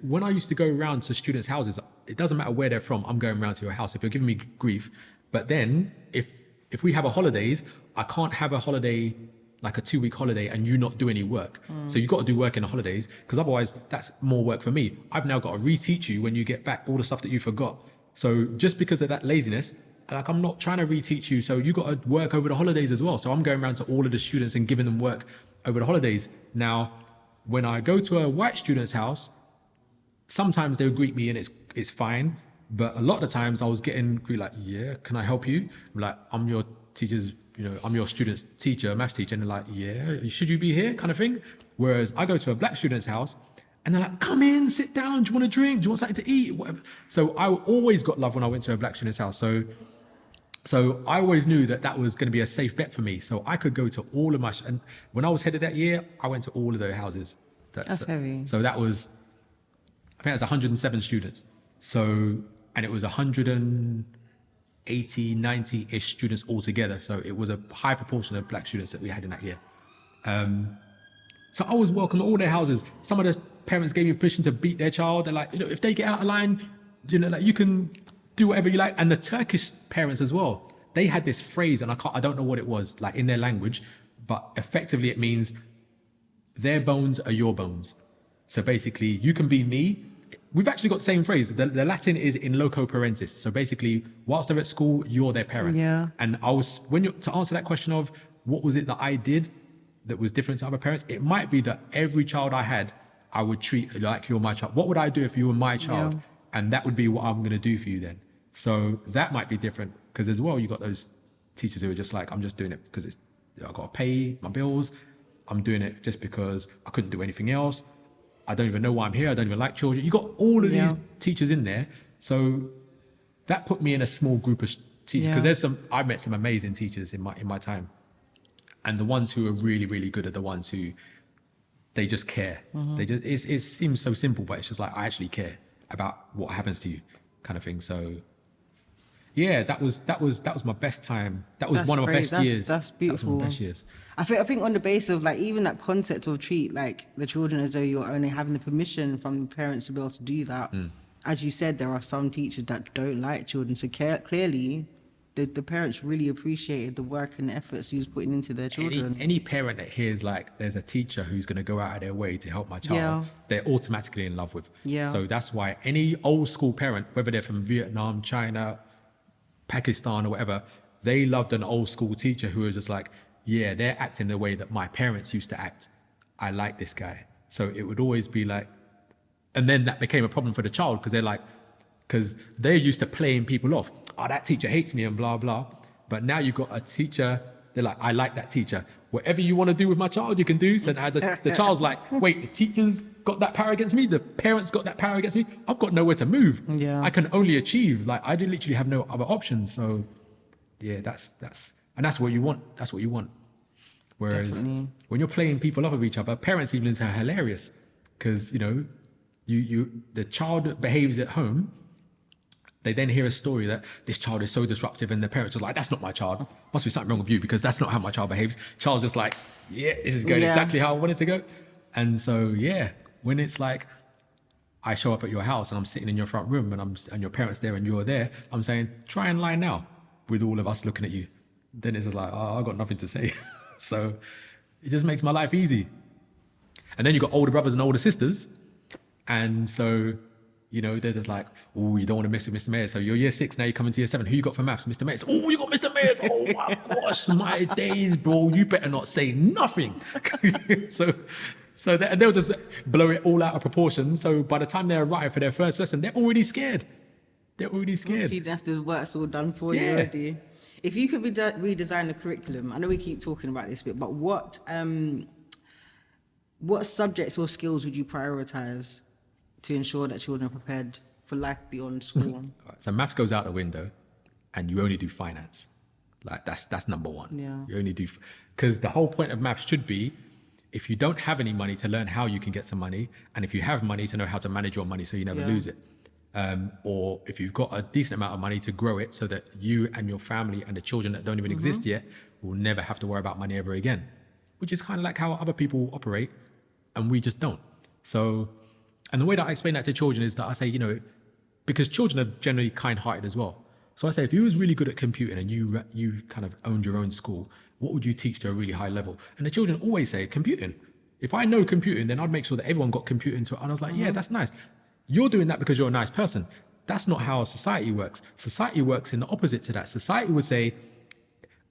when I used to go around to students' houses, it doesn't matter where they're from, I'm going around to your house if you're giving me grief. But then if we have a holidays, I can't have a holiday, like a 2-week holiday, and you not do any work. So you've got to do work in the holidays, because otherwise that's more work for me. I've now got to reteach you when you get back all the stuff that you forgot. So just because of that laziness, like I'm not trying to reteach you, so you got to work over the holidays as well. So I'm going around to all of the students and giving them work over the holidays. Now, when I go to a white student's house, sometimes they'll greet me and it's fine. But a lot of the times I was getting greeted like, yeah, can I help you? I'm like, I'm your teacher's, I'm your student's teacher, maths teacher. And they're like, yeah, should you be here, kind of thing? Whereas I go to a black student's house and they're like, come in, sit down. Do you want a drink? Do you want something to eat? Whatever. So I always got love when I went to a black student's house. So I always knew that was going to be a safe bet for me. So I could go to all of and when I was head of that year, I went to all of their houses. That's heavy. So that was, I think it was 107 students. So, and it was 180, 90-ish students altogether. So it was a high proportion of black students that we had in that year. So I was welcome to all their houses. Some of the parents gave me permission to beat their child. They're like, if they get out of line, like you can do whatever you like. And the Turkish parents as well, they had this phrase, and I don't know what it was, like in their language, but effectively it means their bones are your bones. So basically you can be me. We've actually got the same phrase. The Latin is in loco parentis. So basically, whilst they're at school, you're their parent. Yeah. And to answer that question of what was it that I did that was different to other parents, it might be that every child I had, I would treat like you're my child. What would I do if you were my child? Yeah. And that would be what I'm going to do for you then. So that might be different, because as well, you got those teachers who are just like, I'm just doing it because I got to pay my bills. I'm doing it just because I couldn't do anything else. I don't even know why I'm here. I don't even like children. You got all of these teachers in there. So that put me in a small group of teachers, because I met some amazing teachers in my time. And the ones who are really, really good are the ones who, they just care. They just, it seems so simple, but it's just like, I actually care about what happens to you, kind of thing. So yeah, that was my best time. That was one of my best years. That's beautiful. That was my best years. I think on the basis of like even that concept of treat like the children as though you're only having the permission from the parents to be able to do that. As you said, there are some teachers that don't like children. So clearly, the parents really appreciated the work and the efforts you was putting into their children. Any parent that hears like there's a teacher who's going to go out of their way to help my child, they're automatically in love with. So that's why any old school parent, whether they're from Vietnam, China, Pakistan or whatever, they loved an old school teacher who was just like, yeah, they're acting the way that my parents used to act. I like this guy. So it would always be like, and then that became a problem for the child because they're like, because they're used to playing people off. Oh, that teacher hates me and blah, blah. But now you've got a teacher, they're like, I like that teacher. Whatever you want to do with my child, you can do. So now the child's like, wait, the teacher's got that power against me? The parents got that power against me? I've got nowhere to move. I can only achieve. Like, I literally have no other options. So yeah, that's what you want. That's what you want. Whereas when you're playing people off of each other, parents even are hilarious because, you know, the child behaves at home. They then hear a story that this child is so disruptive and the parents are like, that's not my child. Must be something wrong with you because that's not how my child behaves. Child's just like, yeah, this is going exactly how I want it to go. And so, yeah, when it's like, I show up at your house and I'm sitting in your front room and your parents there and you're there, I'm saying, try and lie now with all of us looking at you. Then it's just like, oh, I've got nothing to say. So it just makes my life easy. And then you've got older brothers and older sisters. And so, you know, they're just like, oh, you don't want to mess with Mr. Mayers. So you're year 6, now you're coming to year 7. Who you got for maths? Mr. Mayers. Oh, you got Mr. Mayers. Oh my gosh, my days, bro. You better not say nothing. So they'll just blow it all out of proportion. So by the time they arrive for their first lesson, they're already scared. You don't have to work's all done for you already. If you could redesign the curriculum, I know we keep talking about this bit, but what subjects or skills would you prioritize to ensure that children are prepared for life beyond school? So maths goes out the window and you only do finance. Like that's number one. You only do, because the whole point of maths should be, if you don't have any money, to learn how you can get some money. And if you have money, to know how to manage your money so you never lose it. Or if you've got a decent amount of money, to grow it so that you and your family and the children that don't even exist yet will never have to worry about money ever again, which is kind of like how other people operate and we just don't. So, and the way that I explain that to children is that I say, you know, because children are generally kind-hearted as well. So I say, if you was really good at computing and you kind of owned your own school, what would you teach to a really high level? And the children always say computing. If I know computing, then I'd make sure that everyone got computing to it. And I was like, yeah, that's nice. You're doing that because you're a nice person. That's not how society works. Society works in the opposite to that. Society would say,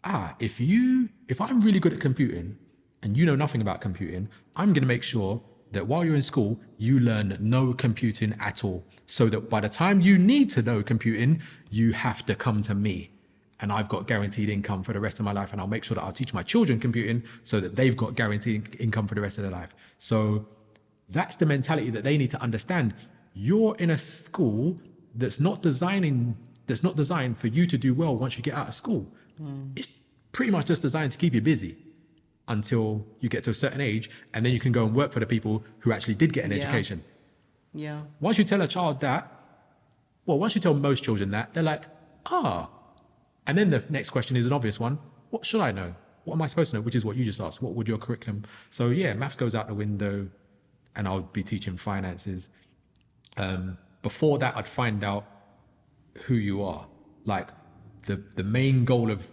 if I'm really good at computing and you know nothing about computing, I'm going to make sure that while you're in school, you learn no computing at all. So that by the time you need to know computing, you have to come to me. And I've got guaranteed income for the rest of my life. And I'll make sure that I'll teach my children computing so that they've got guaranteed income for the rest of their life. So that's the mentality that they need to understand. You're in a school that's not designed for you to do well once you get out of school. It's pretty much just designed to keep you busy until you get to a certain age, and then you can go and work for the people who actually did get an education. Once you tell a child that, once you tell most children that, they're like, and then the next question is an obvious one. What should I know? What am I supposed to know? Which is what you just asked. What would your curriculum? So yeah, maths goes out the window and I'll be teaching finances. Before that, I'd find out who you are. Like the main goal of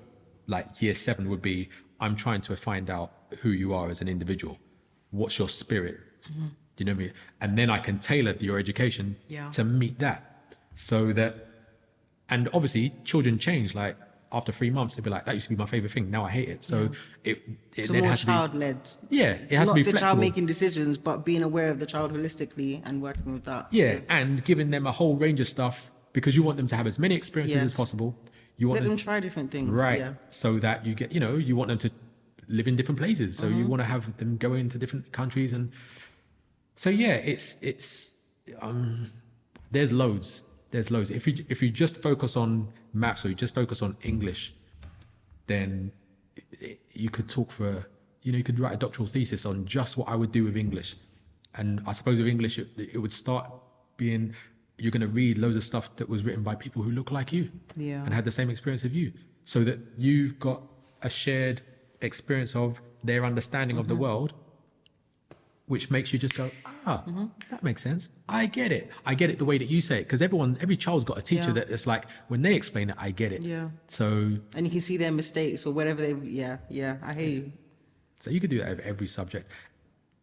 like year 7 would be, I'm trying to find out who you are as an individual. What's your spirit? You know what I mean? And then I can tailor your education to meet that. So that, and obviously children change. Like after 3 months, they'd be like, that used to be my favorite thing. Now I hate it. So it then has to be child-led. Yeah, it has to be flexible. Not the child making decisions, but being aware of the child holistically and working with that. Yeah, and giving them a whole range of stuff because you want them to have as many experiences as Yes. possible. You want Let them try different things. right, Yeah. so that you get, you want them to live in different places. So you want to have them go into different countries, and so yeah, it's there's loads. If you just focus on maths or you just focus on English, then you could talk for, you could write a doctoral thesis on just what I would do with English. And I suppose with English, it would start being, you're going to read loads of stuff that was written by people who look like you and had the same experience of you, so that you've got a shared experience of their understanding of the world, which makes you just go, that makes sense. I get it the way that you say it, because every child's got a teacher that it's like, when they explain it, I get it. Yeah. So, And you can see their mistakes or whatever I hear you. so you could do that with every subject.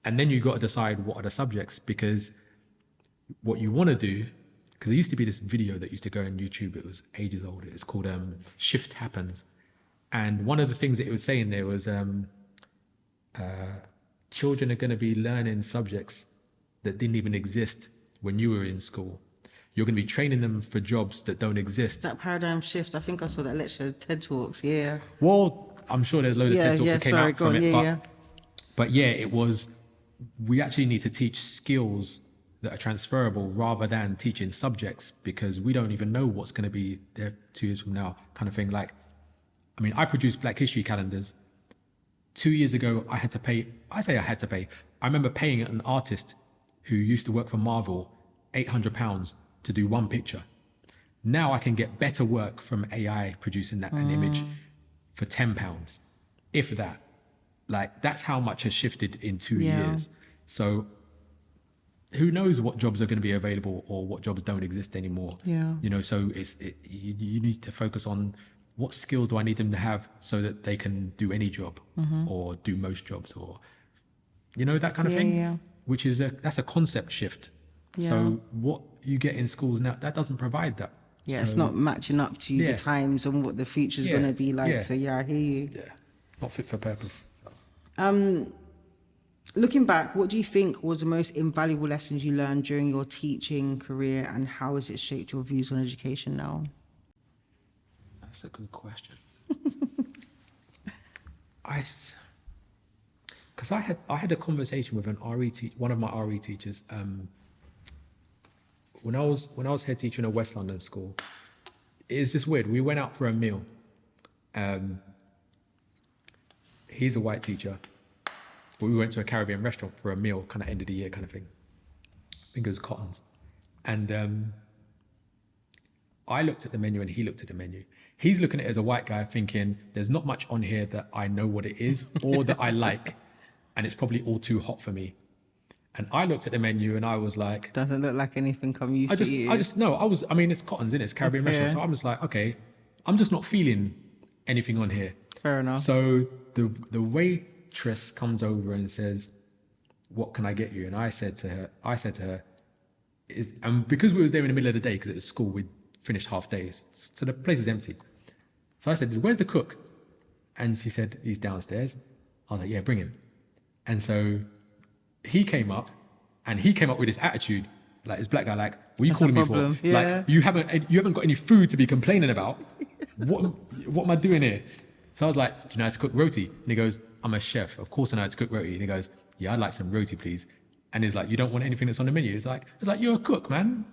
And then you got to decide what are the subjects, because what you want to do, because there used to be this video that used to go on YouTube, it was ages old, it's called Shift Happens. And one of the things that it was saying there was children are going to be learning subjects that didn't even exist when you were in school. You're going to be training them for jobs that don't exist. That paradigm shift, I think I saw that lecture, TED Talks, yeah. Well, I'm sure there's loads of TED Talks that came out from it. But yeah, it was, we actually need to teach skills that are transferable rather than teaching subjects, because we don't even know what's going to be there 2 years from now, kind of thing. Like, I mean, I produce Black History calendars. 2 years ago, I remember paying an artist who used to work for Marvel £800 to do one picture. Now I can get better work from AI producing an image for £10, if that. Like, that's how much has shifted in 2 years. So who knows what jobs are going to be available or what jobs don't exist anymore. So you need to focus on what skills do I need them to have so that they can do any job or do most jobs, or that kind of thing. Which is that's a concept shift. So what you get in schools now, that doesn't provide that. Yeah, so, it's not matching up to the times and what the future's going to be like. So I hear you. Yeah, not fit for purpose. So. Looking back, what do you think was the most invaluable lessons you learned during your teaching career, and how has it shaped your views on education now? That's a good question. Because I had a conversation with one of my RE teachers. When I was head teacher in a West London school, it's just weird. We went out for a meal. He's a white teacher, but we went to a Caribbean restaurant for a meal, kind of end of the year kind of thing. I think it was Cotton's. And I looked at the menu and he looked at the menu. He's looking at it as a white guy thinking, there's not much on here that I know what it is or that I like, and it's probably all too hot for me. And I looked at the menu and I was like... Doesn't look like anything I'm used to eating. It's Cotton's, innit? It's Caribbean restaurant. So I'm just like, okay, I'm just not feeling anything on here. Fair enough. So the waitress comes over and says, what can I get you? And I said to her, and because we was there in the middle of the day, because it was school, we'd finished half days, so the place is empty. So I said, where's the cook? And she said, he's downstairs. I was like, yeah, bring him. And so he came up with this attitude, like this black guy, like, what are you calling me for? Yeah. Like, you haven't got any food to be complaining about. What am I doing here? So I was like, do you know how to cook roti? And he goes, I'm a chef. Of course I know how to cook roti. And he goes, yeah, I'd like some roti, please. And he's like, you don't want anything that's on the menu? It's like, you're a cook, man.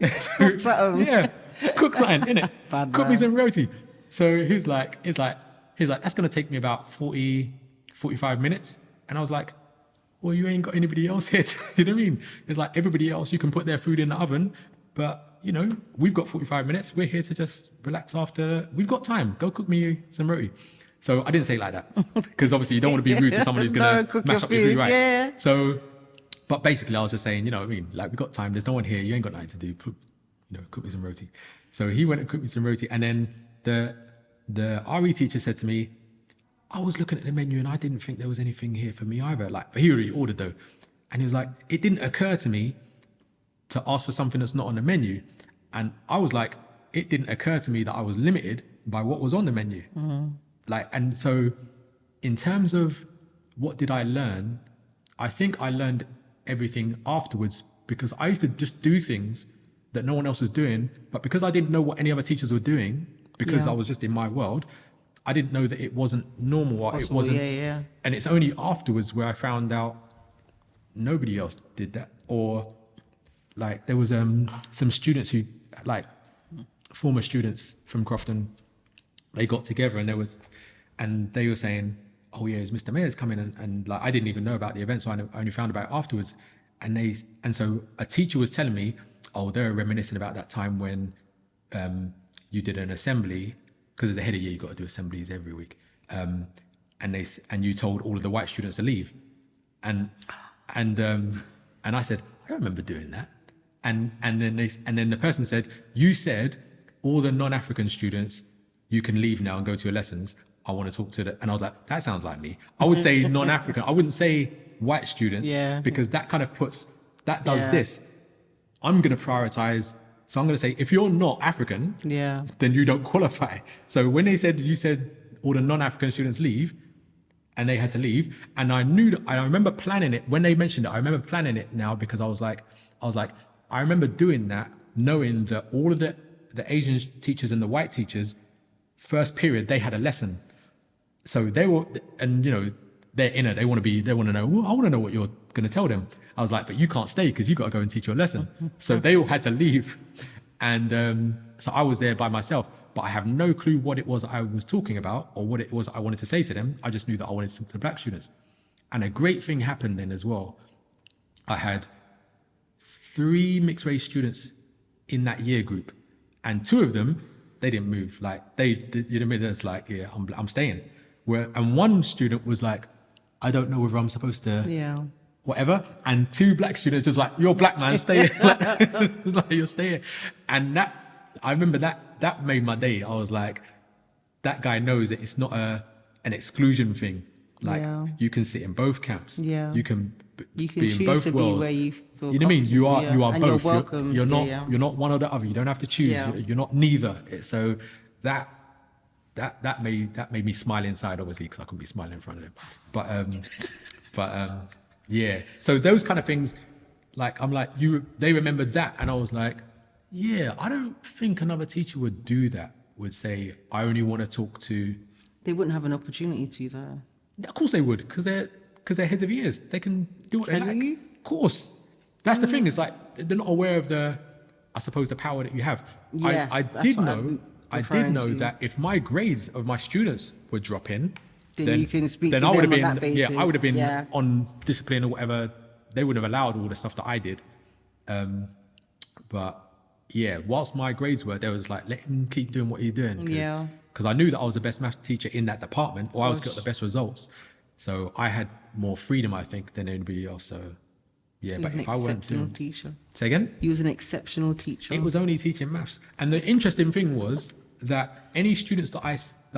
Cook something. Yeah, cook something, innit? Bad Cook man. me some roti. So he's like, that's going to take me about 45 minutes. And I was like, well, you ain't got anybody else here. You know what I mean? It's like, everybody else, you can put their food in the oven, but we've got 45 minutes. We're here to just relax after. We've got time. Go cook me some roti. So I didn't say it like that, because obviously you don't want to be rude to someone who's going to mash up your food, right? Yeah. So, but basically I was just saying, like, we've got time. There's no one here. You ain't got nothing to do. Cook me some roti. So he went and cooked me some roti. And then the RE teacher said to me, I was looking at the menu and I didn't think there was anything here for me either. Like, he already ordered though. And he was like, it didn't occur to me to ask for something that's not on the menu. And I was like, it didn't occur to me that I was limited by what was on the menu. Mm-hmm. Like, and so in terms of what did I learn, I think I learned everything afterwards, because I used to just do things that no one else was doing, but because I didn't know what any other teachers were doing, because Yeah. I was just in my world, I didn't know that it wasn't normal, or it Possible, wasn't. yeah. And it's only afterwards where I found out nobody else did that. Or like there was some students who, like former students from Crofton, they got together and they were saying, oh yeah, is Mr. Mayor's coming, and like I didn't even know about the event, so I only found about it afterwards. And so a teacher was telling me, oh, they're reminiscing about that time when you did an assembly, because as a head of year you got to do assemblies every week, and you told all of the white students to leave, and I said, I don't remember doing that, and then the person said, you said all the non-African students, you can leave now and go to your lessons. I want to talk to and I was like, that sounds like me. I would say non-African. I wouldn't say white students, because that kind of does this. I'm going to prioritize. So I'm going to say, if you're not African, then you don't qualify. So when you said all the non-African students leave, and they had to leave, and I remember planning it when they mentioned it. I remember planning it now, because I was like, I remember doing that, knowing that all of the Asian teachers and the white teachers, first period, they had a lesson. So they were, and they're in it. They want to know, well, I want to know what you're going to tell them. I was like, but you can't stay because you got to go and teach your lesson. So they all had to leave. And so I was there by myself, but I have no clue what it was I was talking about or what it was I wanted to say to them. I just knew that I wanted to talk to the black students. And a great thing happened then as well. I had 3 mixed race students in that year group, and 2 of them, they didn't move. Like it's like, yeah, I'm staying. And one student was like, I don't know whether I'm supposed to, whatever. And 2 black students just like, you're black, man, stay here. Like, you're staying. And I remember that made my day. I was like, that guy knows that it's not an exclusion thing. Like you can sit in both camps. You can be in both worlds. Where you feel, you know what I mean? You are and both. You're welcome. You're not one or the other. You don't have to choose. You're not neither. So that made me smile inside, obviously, because I couldn't be smiling in front of them. But yeah. So those kind of things, like I'm like, they remembered that, and I was like, yeah, I don't think another teacher would do that. Would say, I only want to talk to. They wouldn't have an opportunity to, though. Yeah, of course they would, because they're heads of years. They can do what they like. Of course. That's the thing. It's like they're not aware of the power that you have. Yes, I did know that if my grades of my students would drop in, then you can speak then to I would them have been on that basis. Yeah, I would have been on discipline or whatever. They wouldn't have allowed all the stuff that I did. But yeah, whilst my grades were, there was like, let him keep doing what he's doing. Because I knew that I was the best math teacher in that department, or I was got the best results. So I had more freedom, I think, than anybody else. So yeah, but if I weren't doing... teacher. Say again? He was an exceptional teacher. It was only teaching maths. And the interesting thing was that any students that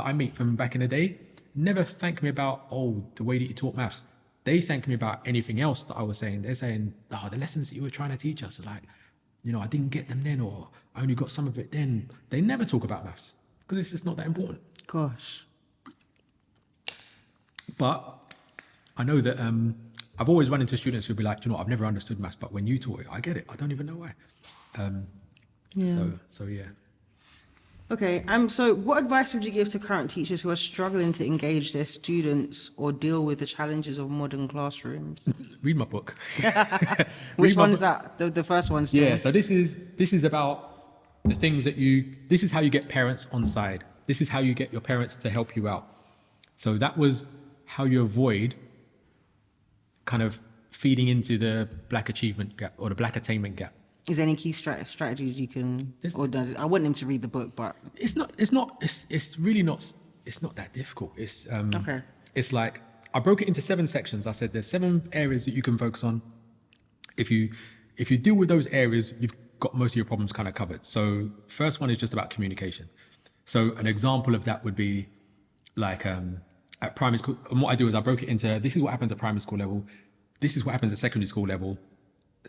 I meet from back in the day never thank me about, the way that you taught maths. They thank me about anything else that I was saying. They're saying, the lessons that you were trying to teach us, like, I didn't get them then, or I only got some of it then. They never talk about maths because it's just not that important. Gosh. But I know that I've always run into students who'll be like, I've never understood maths, but when you taught it, I get it. I don't even know why. So yeah. Okay. So what advice would you give to current teachers who are struggling to engage their students or deal with the challenges of modern classrooms? Read my book. Which one is that? The first one still? Yeah. So this is about the things that this is how you get parents on side. This is how you get your parents to help you out. So that was how you avoid kind of feeding into the black achievement gap or the black attainment gap. Is there any key strategies you can? I want them to read the book, but it's really not. It's not that difficult. It's okay. It's like I broke it into 7 sections. I said there's 7 areas that you can focus on. If you deal with those areas, you've got most of your problems kind of covered. So first one is just about communication. So an example of that would be like at primary school. And what I do is I broke it into, this is what happens at primary school level. This is what happens at secondary school level.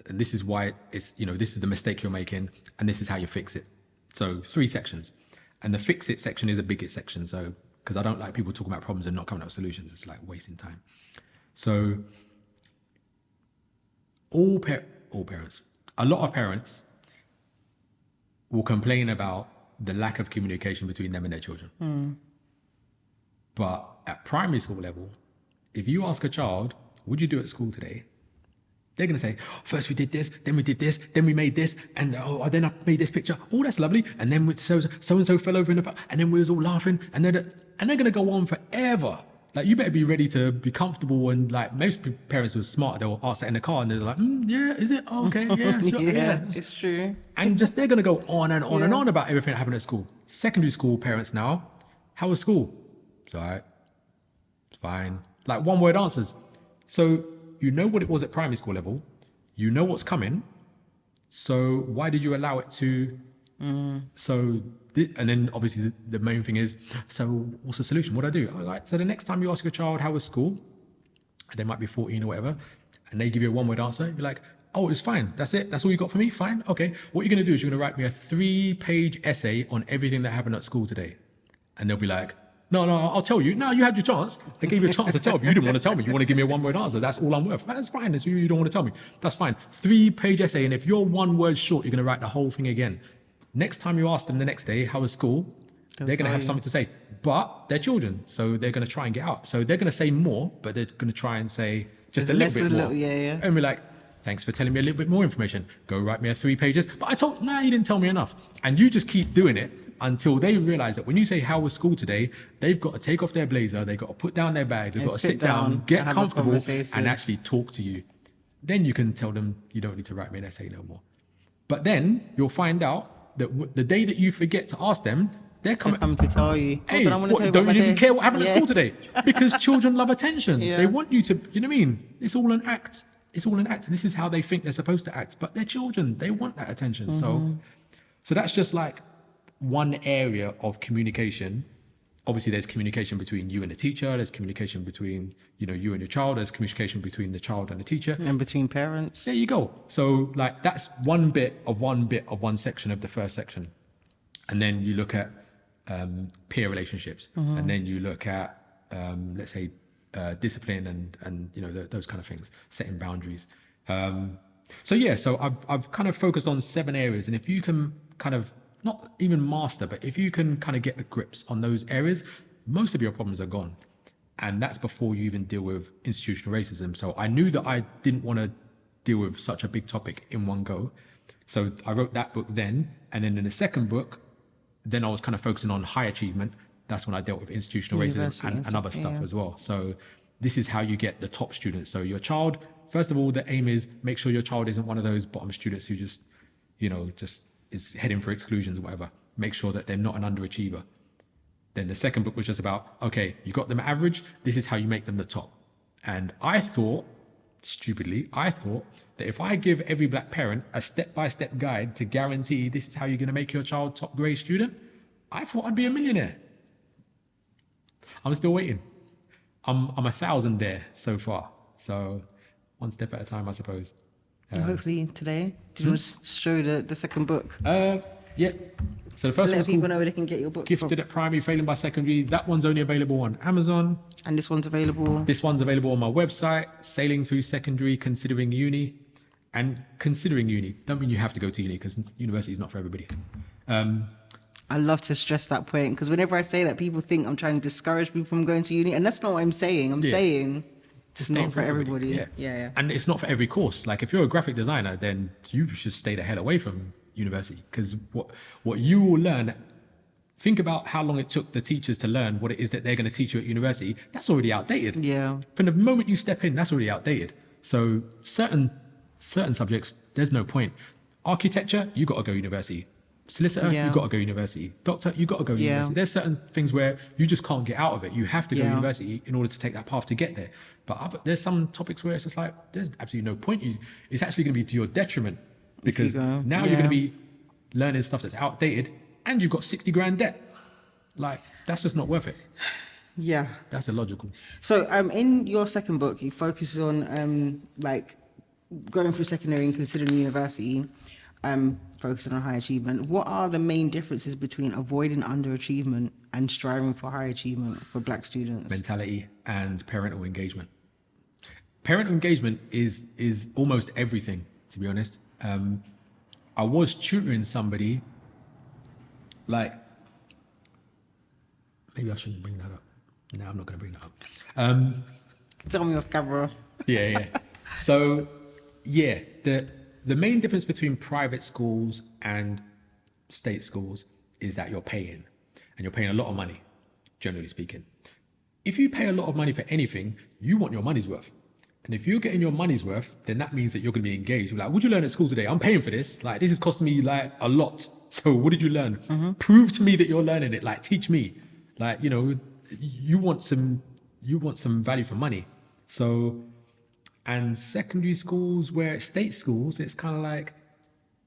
And this is why it's, this is the mistake you're making. And this is how you fix it. So 3 sections. And the fix it section is a biggest section. So, because I don't like people talking about problems and not coming up with solutions. It's like wasting time. So all parents, a lot of parents will complain about the lack of communication between them and their children. But at primary school level, if you ask a child, what'd you do at school today? They're going to say, first we did this, then we did this, then we made this, and then I made this picture. Oh, that's lovely. And then so-and-so fell over in the back, and then we was all laughing. And they're going to go on forever. Like, you better be ready to be comfortable. And like, most parents who are smart, they'll ask that in the car, and they're like, yeah, is it? Oh, okay, yeah, sure, yeah. It's true. And just, they're going to go on and on and on about everything that happened at school. Secondary school parents now, how was school? It's all right. It's fine. Like, one word answers. So you know what it was at primary school level. You know what's coming. So why did you allow it to? And then obviously the main thing is, so what's the solution? What do I do? All right, so the next time you ask your child how was school, they might be 14 or whatever, and they give you a one-word answer, you're like, oh, it's fine. That's it. That's all you got for me? Fine. Okay. What you're going to do is you're going to write me a 3-page essay on everything that happened at school today. And they'll be like, no, I'll tell you. No, you had your chance. I gave you a chance to tell me. You didn't want to tell me. You want to give me a one-word answer. That's all I'm worth. That's fine. You don't want to tell me. That's fine. 3-page essay. And if you're 1 word short, you're going to write the whole thing again. Next time you ask them the next day, how was school? They're going to have something to say. But they're children, so they're going to try and get out. So they're going to say more, but they're going to try and say just a little bit more. And be like, thanks for telling me a little bit more information. Go write me a 3 pages. But you didn't tell me enough. And you just keep doing it until they realize that when you say, how was school today? They've got to take off their blazer. They've got to put down their bag. They've got to sit down, get comfortable, and actually talk to you. Then you can tell them, you don't need to write me an essay no more. But then you'll find out that the day that you forget to ask them, they're coming to tell you. Hey, don't you even care what happened at school today? Because children love attention. They want you to, you know what I mean? It's all an act. It's all an act. This is how they think they're supposed to act. But they're children. They want that attention. So that's just like one area of communication. Obviously, there's communication between you and the teacher. There's communication between, you and your child. There's communication between the child and the teacher. And between parents. There you go. So like that's one bit of one section of the first section. And then you look at peer relationships. And then you look at, let's say, discipline and those kind of things, setting boundaries. So I've kind of focused on 7 areas. And if you can kind of not even master, but if you can kind of get the grips on those areas, most of your problems are gone. And that's before you even deal with institutional racism. So I knew that I didn't want to deal with such a big topic in one go. So I wrote that book then. And then in the second book, then I was kind of focusing on high achievement. That's when I dealt with institutional racism and other stuff as well. So this is how you get the top students. So your child, first of all, the aim is make sure your child isn't one of those bottom students who just is heading for exclusions or whatever. Make sure that they're not an underachiever. Then the second book was just about, okay, you got them average. This is how you make them the top. And I thought, stupidly, that if I give every black parent a step-by-step guide to guarantee this is how you're going to make your child top grade student, I thought I'd be a millionaire. I'm still waiting. I'm 1,000 there so far. So one step at a time, I suppose. Hopefully today. Did you want to show the second book? Yeah. So the first Let one's people called know where they can get your book. Gifted at Primary, Failing by Secondary. That one's only available on Amazon. And this one's available? This one's available on my website, Sailing Through Secondary, Considering Uni. And considering uni, don't mean you have to go to uni, because university is not for everybody. I love to stress that point, because whenever I say that, people think I'm trying to discourage people from going to uni, and that's not what I'm saying. I'm saying it's not for everybody. Yeah. And it's not for every course. Like if you're a graphic designer, then you should stay the hell away from university, because what you will learn, think about how long it took the teachers to learn what it is that they're going to teach you at university. That's already outdated. Yeah. From the moment you step in, that's already outdated. So certain subjects, there's no point. Architecture, you got to go university. Solicitor, you got to go university. Doctor, you got to go university. There's certain things where you just can't get out of it. You have to go university in order to take that path to get there. But there's some topics where it's just like, there's absolutely no point. It's actually going to be to your detriment, because now you're going to be learning stuff that's outdated, and you've got 60 grand debt. Like, that's just not worth it. Yeah. That's illogical. So in your second book, you focus on like going through secondary and considering university, focusing on high achievement. What are the main differences between avoiding underachievement and striving for high achievement for black students? Mentality and parental engagement. Parental engagement is almost everything, to be honest. I was tutoring somebody like, maybe I shouldn't bring that up. No, I'm not going to bring that up. Tell me off camera. Yeah. So, yeah, the main difference between private schools and state schools is that you're paying, and you're paying a lot of money, generally speaking. If you pay a lot of money for anything, you want your money's worth. And if you're getting your money's worth, then that means that you're going to be engaged. You're like, what'd you learn at school today? I'm paying for this. Like, this is costing me like a lot. So what did you learn? Prove to me that you're learning it. Like, teach me. Like, you know, you want some value for money. So, and secondary schools, where it's state schools, it's kind of like,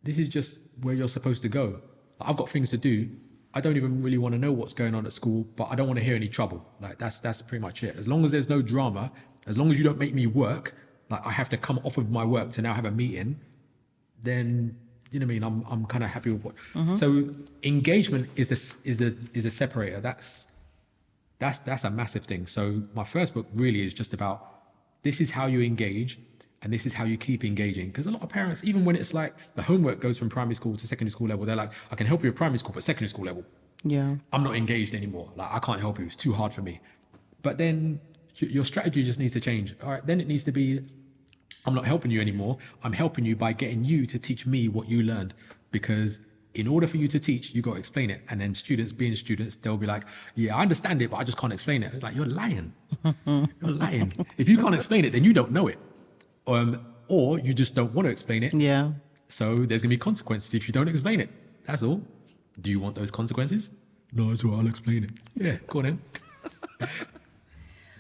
this is just where you're supposed to go. I've got things to do. I don't even really want to know what's going on at school, but I don't want to hear any trouble. Like, that's pretty much it. As long as there's no drama, as long as you don't make me work, like I have to come off of my work to now have a meeting, then, you know what I mean, I'm kind of happy with what. So engagement is the separator. That's a massive thing. So my first book really is just about, this is how you engage and this is how you keep engaging. Because a lot of parents, even when it's like the homework goes from primary school to secondary school level, they're like, I can help you at primary school, but secondary school level, Yeah. I'm not engaged anymore. Like, I can't help you. It's too hard for me. But then your strategy just needs to change. All right, then it needs to be, I'm not helping you anymore. I'm helping you by getting you to teach me what you learned. Because in order for you to teach, you got to explain it. And then students being students, they'll be like, yeah, I understand it, but I just can't explain it. It's like, you're lying. You're lying. If you can't explain it, then you don't know it. Or you just don't want to explain it. Yeah. So there's going to be consequences if you don't explain it. That's all. Do you want those consequences? No, it's all right, I'll explain it. Yeah, go on then.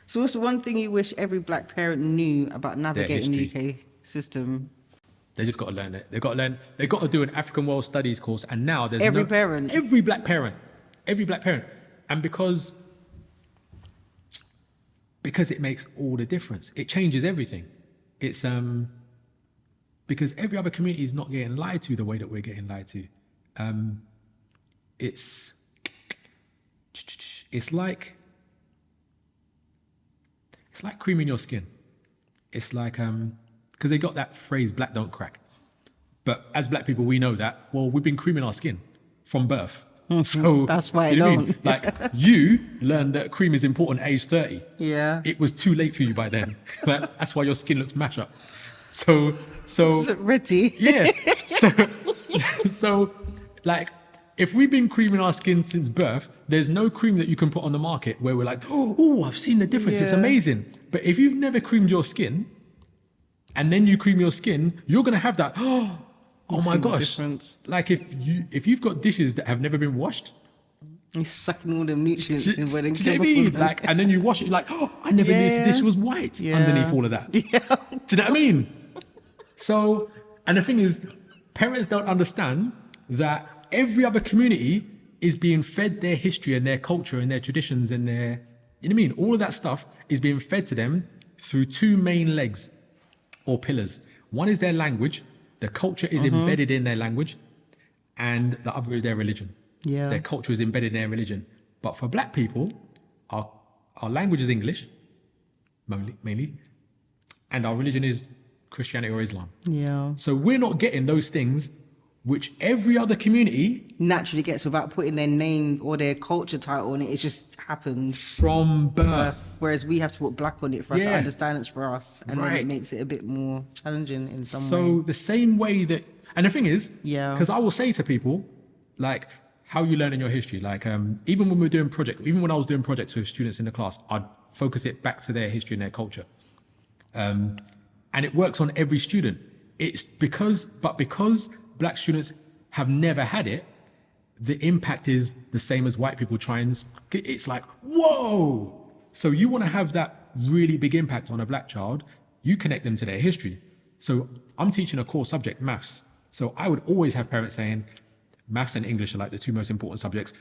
So what's the one thing you wish every black parent knew about navigating the history. UK system? They just got to learn it. They've got to do an African World Studies course. And now there's Every parent. Every black parent. And because it makes all the difference. It changes everything. It's because every other community is not getting lied to the way that we're getting lied to. It's like creaming your skin. It's like because they got that phrase, black don't crack. But as black people, we know that, well, we've been creaming our skin from birth. So that's why I you know what don't. mean? Like, you learned that cream is important at age 30. Yeah. It was too late for you by then. Like, that's why your skin looks mashed up. So Ready? yeah. So like, if we've been creaming our skin since birth, there's no cream that you can put on the market where we're like, oh, I've seen the difference. It's Yeah. amazing. But if you've never creamed your skin and then you cream your skin, you're going to have that, oh my seen the gosh. difference. Like, if you've got dishes that have never been washed, You're sucking all them nutrients in where they do you know what I mean? Like, and then you wash it, you're like, oh, I never knew Yeah. this was white Yeah. underneath all of that. Yeah. Do you know what I mean? So, and the thing is, parents don't understand that every other community is being fed their history and their culture and their traditions and their, you know what I mean? All of that stuff is being fed to them through two main legs or pillars. One is their language. The culture is embedded in their language. And the other is their religion. Yeah. Their culture is embedded in their religion. But for black people, our language is English, mainly, and our religion is Christianity or Islam. Yeah. So we're not getting those things which every other community Naturally gets without putting their name or their culture title on it. It just happens. from birth. Whereas we have to put black on it for us to Yeah. understand it's for us. And then Right. it makes it a bit more challenging in some way. So the same way that, and the thing is, Yeah. because I will say to people, like, how you learn in your history, like, even when I was doing projects with students in the class, I'd focus it back to their history and their culture. And it works on every student. It's because black students have never had it, the impact is the same as white people it's like, whoa! So you want to have that really big impact on a black child, you connect them to their history. So I'm teaching a core subject, maths. So I would always have parents saying, maths and English are like the two most important subjects,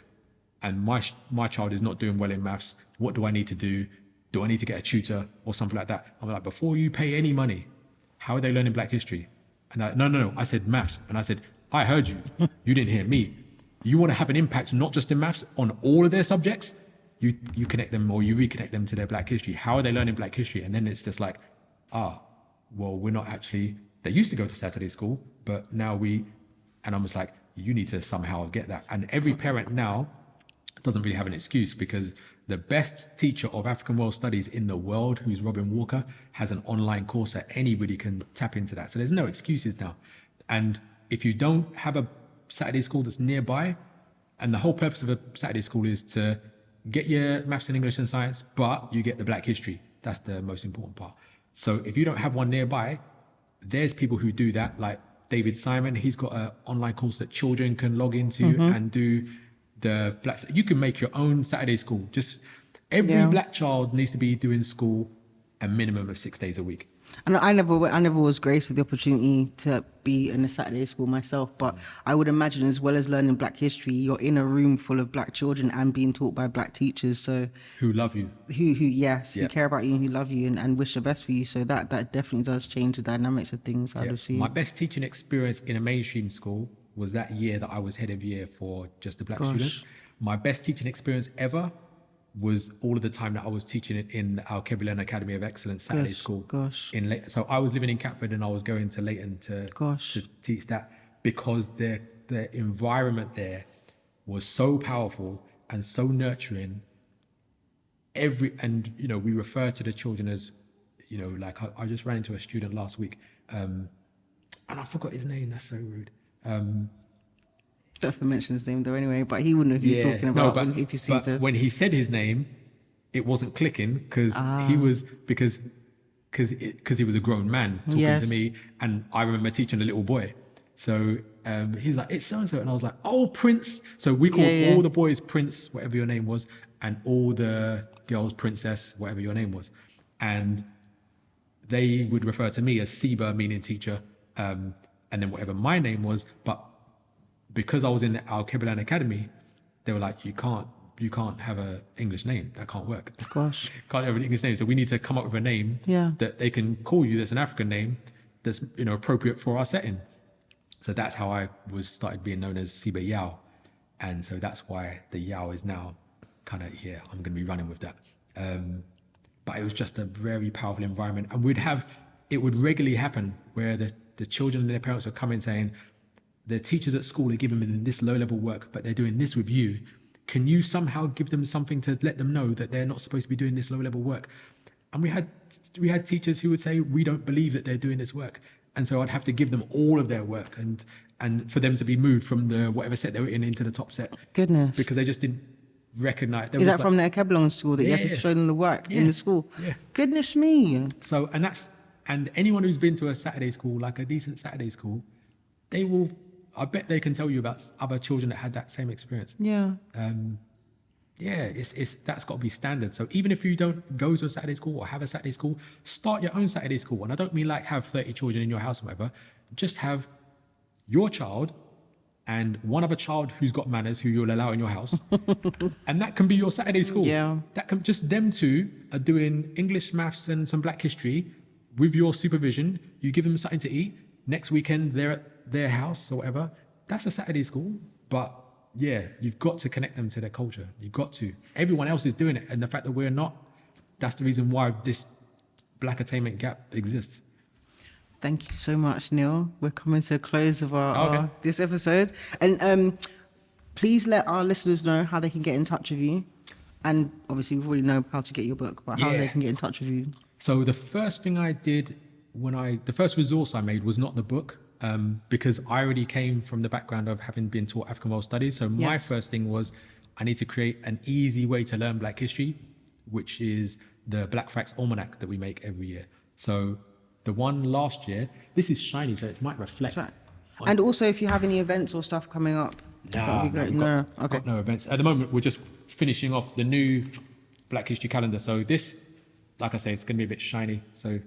and my child is not doing well in maths. What do I need to do? Do I need to get a tutor or something like that? I'm like, before you pay any money, how are they learning black history? And they're like, no. I said maths. And I said, I heard you. You didn't hear me. You want to have an impact, not just in maths, on all of their subjects, you connect them or you reconnect them to their black history. How are they learning black history? And then it's just like, well, we're not actually, they used to go to Saturday school, but now and I was like, you need to somehow get that. And every parent now doesn't really have an excuse, because the best teacher of African world studies in the world, who's Robin Walker, has an online course that anybody can tap into that. So there's no excuses now. And if you don't have a Saturday school that's nearby, and the whole purpose of a Saturday school is to get your maths and English and science, but you get the Black history. That's the most important part. So if you don't have one nearby, there's people who do that, like David Simon. He's got an online course that children can log into and do the Black. You can make your own Saturday school. Just every Black child needs to be doing school a minimum of 6 days a week. And I never was graced with the opportunity to be in a Saturday school myself, but I would imagine, as well as learning Black history, you're in a room full of Black children and being taught by Black teachers, so who love you, who care about you and who love you and wish the best for you. So that definitely does change the dynamics of things. I would see. My best teaching experience in a mainstream school was that year that I was head of year for just the Black students. My best teaching experience ever was all of the time that I was teaching it in our Kebulan Academy of Excellence Saturday school. So I was living in Catford and I was going to Leighton to teach that, because the environment there was so powerful and so nurturing. And we refer to the children as, like I just ran into a student last week, and I forgot his name. That's so rude. Don't have to mention his name though anyway, but he wouldn't know who you're talking about if he sees this. When he said his name, it wasn't clicking, because he was because he was a grown man talking to me, and I remember teaching a little boy. So he's like, it's so-and-so, and I was like, oh, Prince. So we called all the boys Prince, whatever your name was, and all the girls Princess, whatever your name was. And they would refer to me as Siba, meaning teacher, and then whatever my name was. But because I was in our Kebulan Academy, they were like, you can't have an English name. That can't work. Gosh. Can't have an English name. So we need to come up with a name that they can call you that's an African name that's appropriate for our setting. So that's how I started being known as Siba Yao. And so that's why the Yao is now kind of, I'm going to be running with that. But it was just a very powerful environment. And it would regularly happen where the children and their parents would come in saying, the teachers at school are giving them this low-level work, but they're doing this with you. Can you somehow give them something to let them know that they're not supposed to be doing this low-level work? And we had teachers who would say, we don't believe that they're doing this work. And so I'd have to give them all of their work and for them to be moved from the whatever set they were in into the top set. Goodness. Because they just didn't recognize. Is that from their Kebulan school that you have to show them the work in the school? Yeah. Goodness me. So, and anyone who's been to a Saturday school, like a decent Saturday school, I bet they can tell you about other children that had that same experience. Yeah. That's got to be standard. So even if you don't go to a Saturday school or have a Saturday school, start your own Saturday school. And I don't mean like have 30 children in your house or whatever. Just have your child and one other child who's got manners who you'll allow in your house. And that can be your Saturday school. Yeah. That can just them two are doing English, maths and some Black history with your supervision. You give them something to eat. Next weekend they're at their house or whatever. That's a Saturday school. But you've got to connect them to their culture. You've got to. Everyone else is doing it. And the fact that we're not, that's the reason why this Black attainment gap exists. Thank you so much, Neil. We're coming to a close of our this episode. And please let our listeners know how they can get in touch with you. And obviously we already know how to get your book, but how they can get in touch with you. So the first thing I did the first resource I made was not the book, because I already came from the background of having been taught African World Studies. So my first thing was I need to create an easy way to learn Black history, which is the Black Facts Almanac that we make every year. So the one last year, this is shiny, so it might reflect. Right. And also if you have any events or stuff coming up, that would be great. Got no events. At the moment, we're just finishing off the new Black history calendar. So this, like I say, it's going to be a bit shiny. So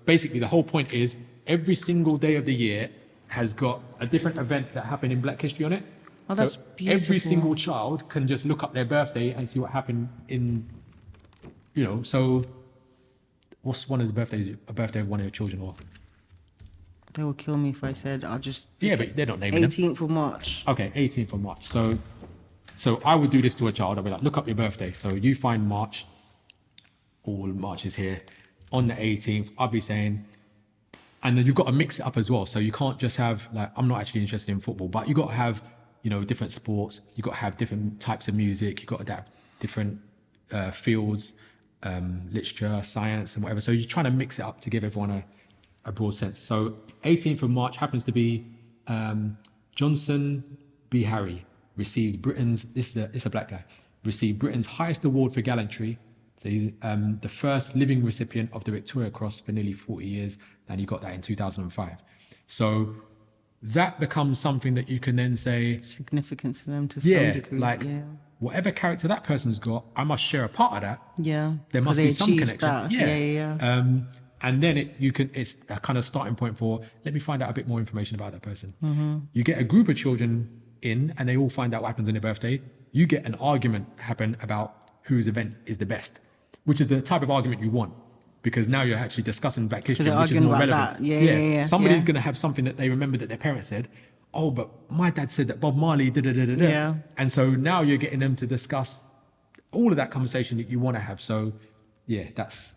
basically the whole point is every single day of the year has got a different event that happened in Black history on it. Oh, that's beautiful. Every single child can just look up their birthday and see what happened in, so what's one of the birthdays, a birthday of one of your children or? They will kill me if I said I'll just... Yeah, but they're not naming 18th of March. Okay, 18th of March. So I would do this to a child. I'd be like, look up your birthday. So you find March, all March is here. On the 18th, I'll be saying, And then you've got to mix it up as well. So you can't just have like, I'm not actually interested in football, but you got to have, you know, different sports. You got to have different types of music. You got to adapt different fields, literature, science, and whatever. So you're trying to mix it up to give everyone a broad sense. So 18th of March happens to be Johnson B. Harry received Britain's, it's a black guy, received Britain's highest award for gallantry. So he's the first living recipient of the Victoria Cross for nearly 40 years, and he got that in 2005. So that becomes something that you can then say... Significant to them to some degree. Whatever character that person's got, I must share a part of that. Yeah. There must be some connection. That. Yeah. And then it's a kind of starting point for, let me find out a bit more information about that person. Mm-hmm. You get a group of children in and they all find out what happens on their birthday. You get an argument happen about whose event is the best, which is the type of argument you want, because now you're actually discussing Black history, which is more relevant. Yeah. Somebody's going to have something that they remember that their parents said. Oh, but my dad said that Bob Marley did. Yeah. And so now you're getting them to discuss all of that conversation that you want to have. So yeah, that's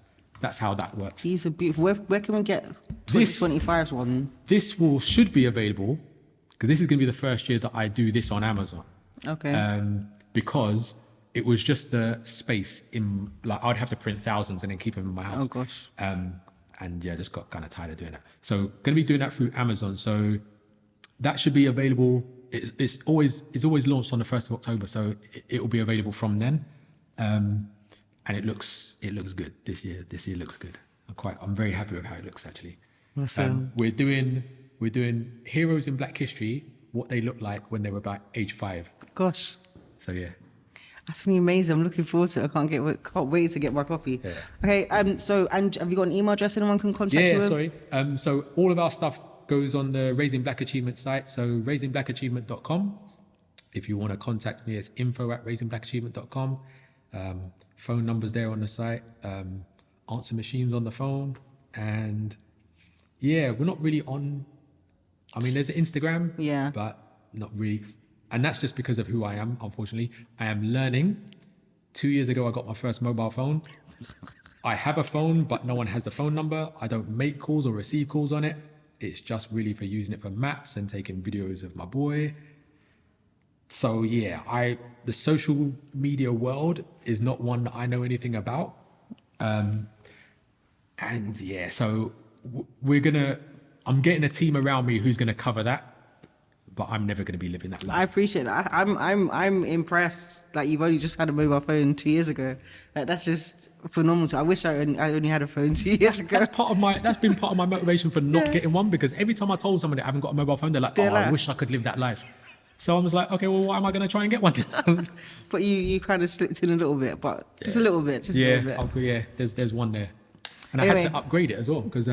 how that works. These are beautiful. Where can we get 2025's one? This should be available, because this is going to be the first year that I do this on Amazon. Okay. Because it was just the space in, like, I'd have to print thousands and then keep them in my house. Oh gosh. And yeah, just got kind of tired of doing that. So going to be doing that through Amazon. So that should be available. It's always launched on the 1st of October. So it will be available from then. And it looks good this year. This year looks good. I'm very happy with how it looks, actually. Awesome. We're doing heroes in Black history, what they look like when they were about age 5. Gosh. So yeah. That's really amazing. I'm looking forward to it. I can't wait to get my copy. Yeah. Okay. So, and have you got an email address anyone can contact you with? Sorry. So all of our stuff goes on the Raising Black Achievement site. So raisingblachachievement.com. If you want to contact me, it's info@raisingblachachievement.com. Phone numbers there on the site. Answer machines on the phone. And yeah, we're not really on. I mean, there's an Instagram. Yeah. But not really. And that's just because of who I am, unfortunately. I am learning. 2 years ago, I got my first mobile phone. I have a phone, but no one has the phone number. I don't make calls or receive calls on it. It's just really for using it for maps and taking videos of my boy. So yeah, the social media world is not one that I know anything about. And yeah, so I'm getting a team around me who's gonna cover that. But I'm never going to be living that life. I appreciate that. I'm impressed that you've only just had a mobile phone 2 years ago. That's just phenomenal. I wish I only had a phone 2 years ago. That's been part of my motivation for not getting one, because every time I told somebody I haven't got a mobile phone, they're like, I wish I could live that life. So I was like, okay, well, why am I going to try and get one? But you kind of slipped in a little bit, but just a little bit. Just a little bit. Yeah. There's one there, and anyway. I had to upgrade it as well because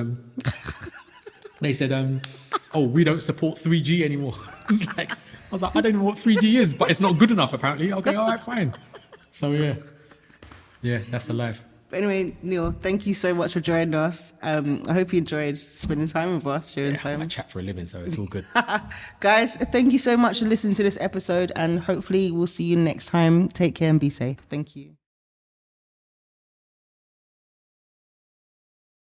they said, we don't support 3G anymore. I was like, I don't know what 3G is, but it's not good enough apparently. Okay, all right, fine. So yeah, that's the life. But anyway, Neil, thank you so much for joining us. I hope you enjoyed spending time with us, sharing time. I chat for a living, so it's all good. Guys, thank you so much for listening to this episode, and hopefully we'll see you next time. Take care and be safe. Thank you.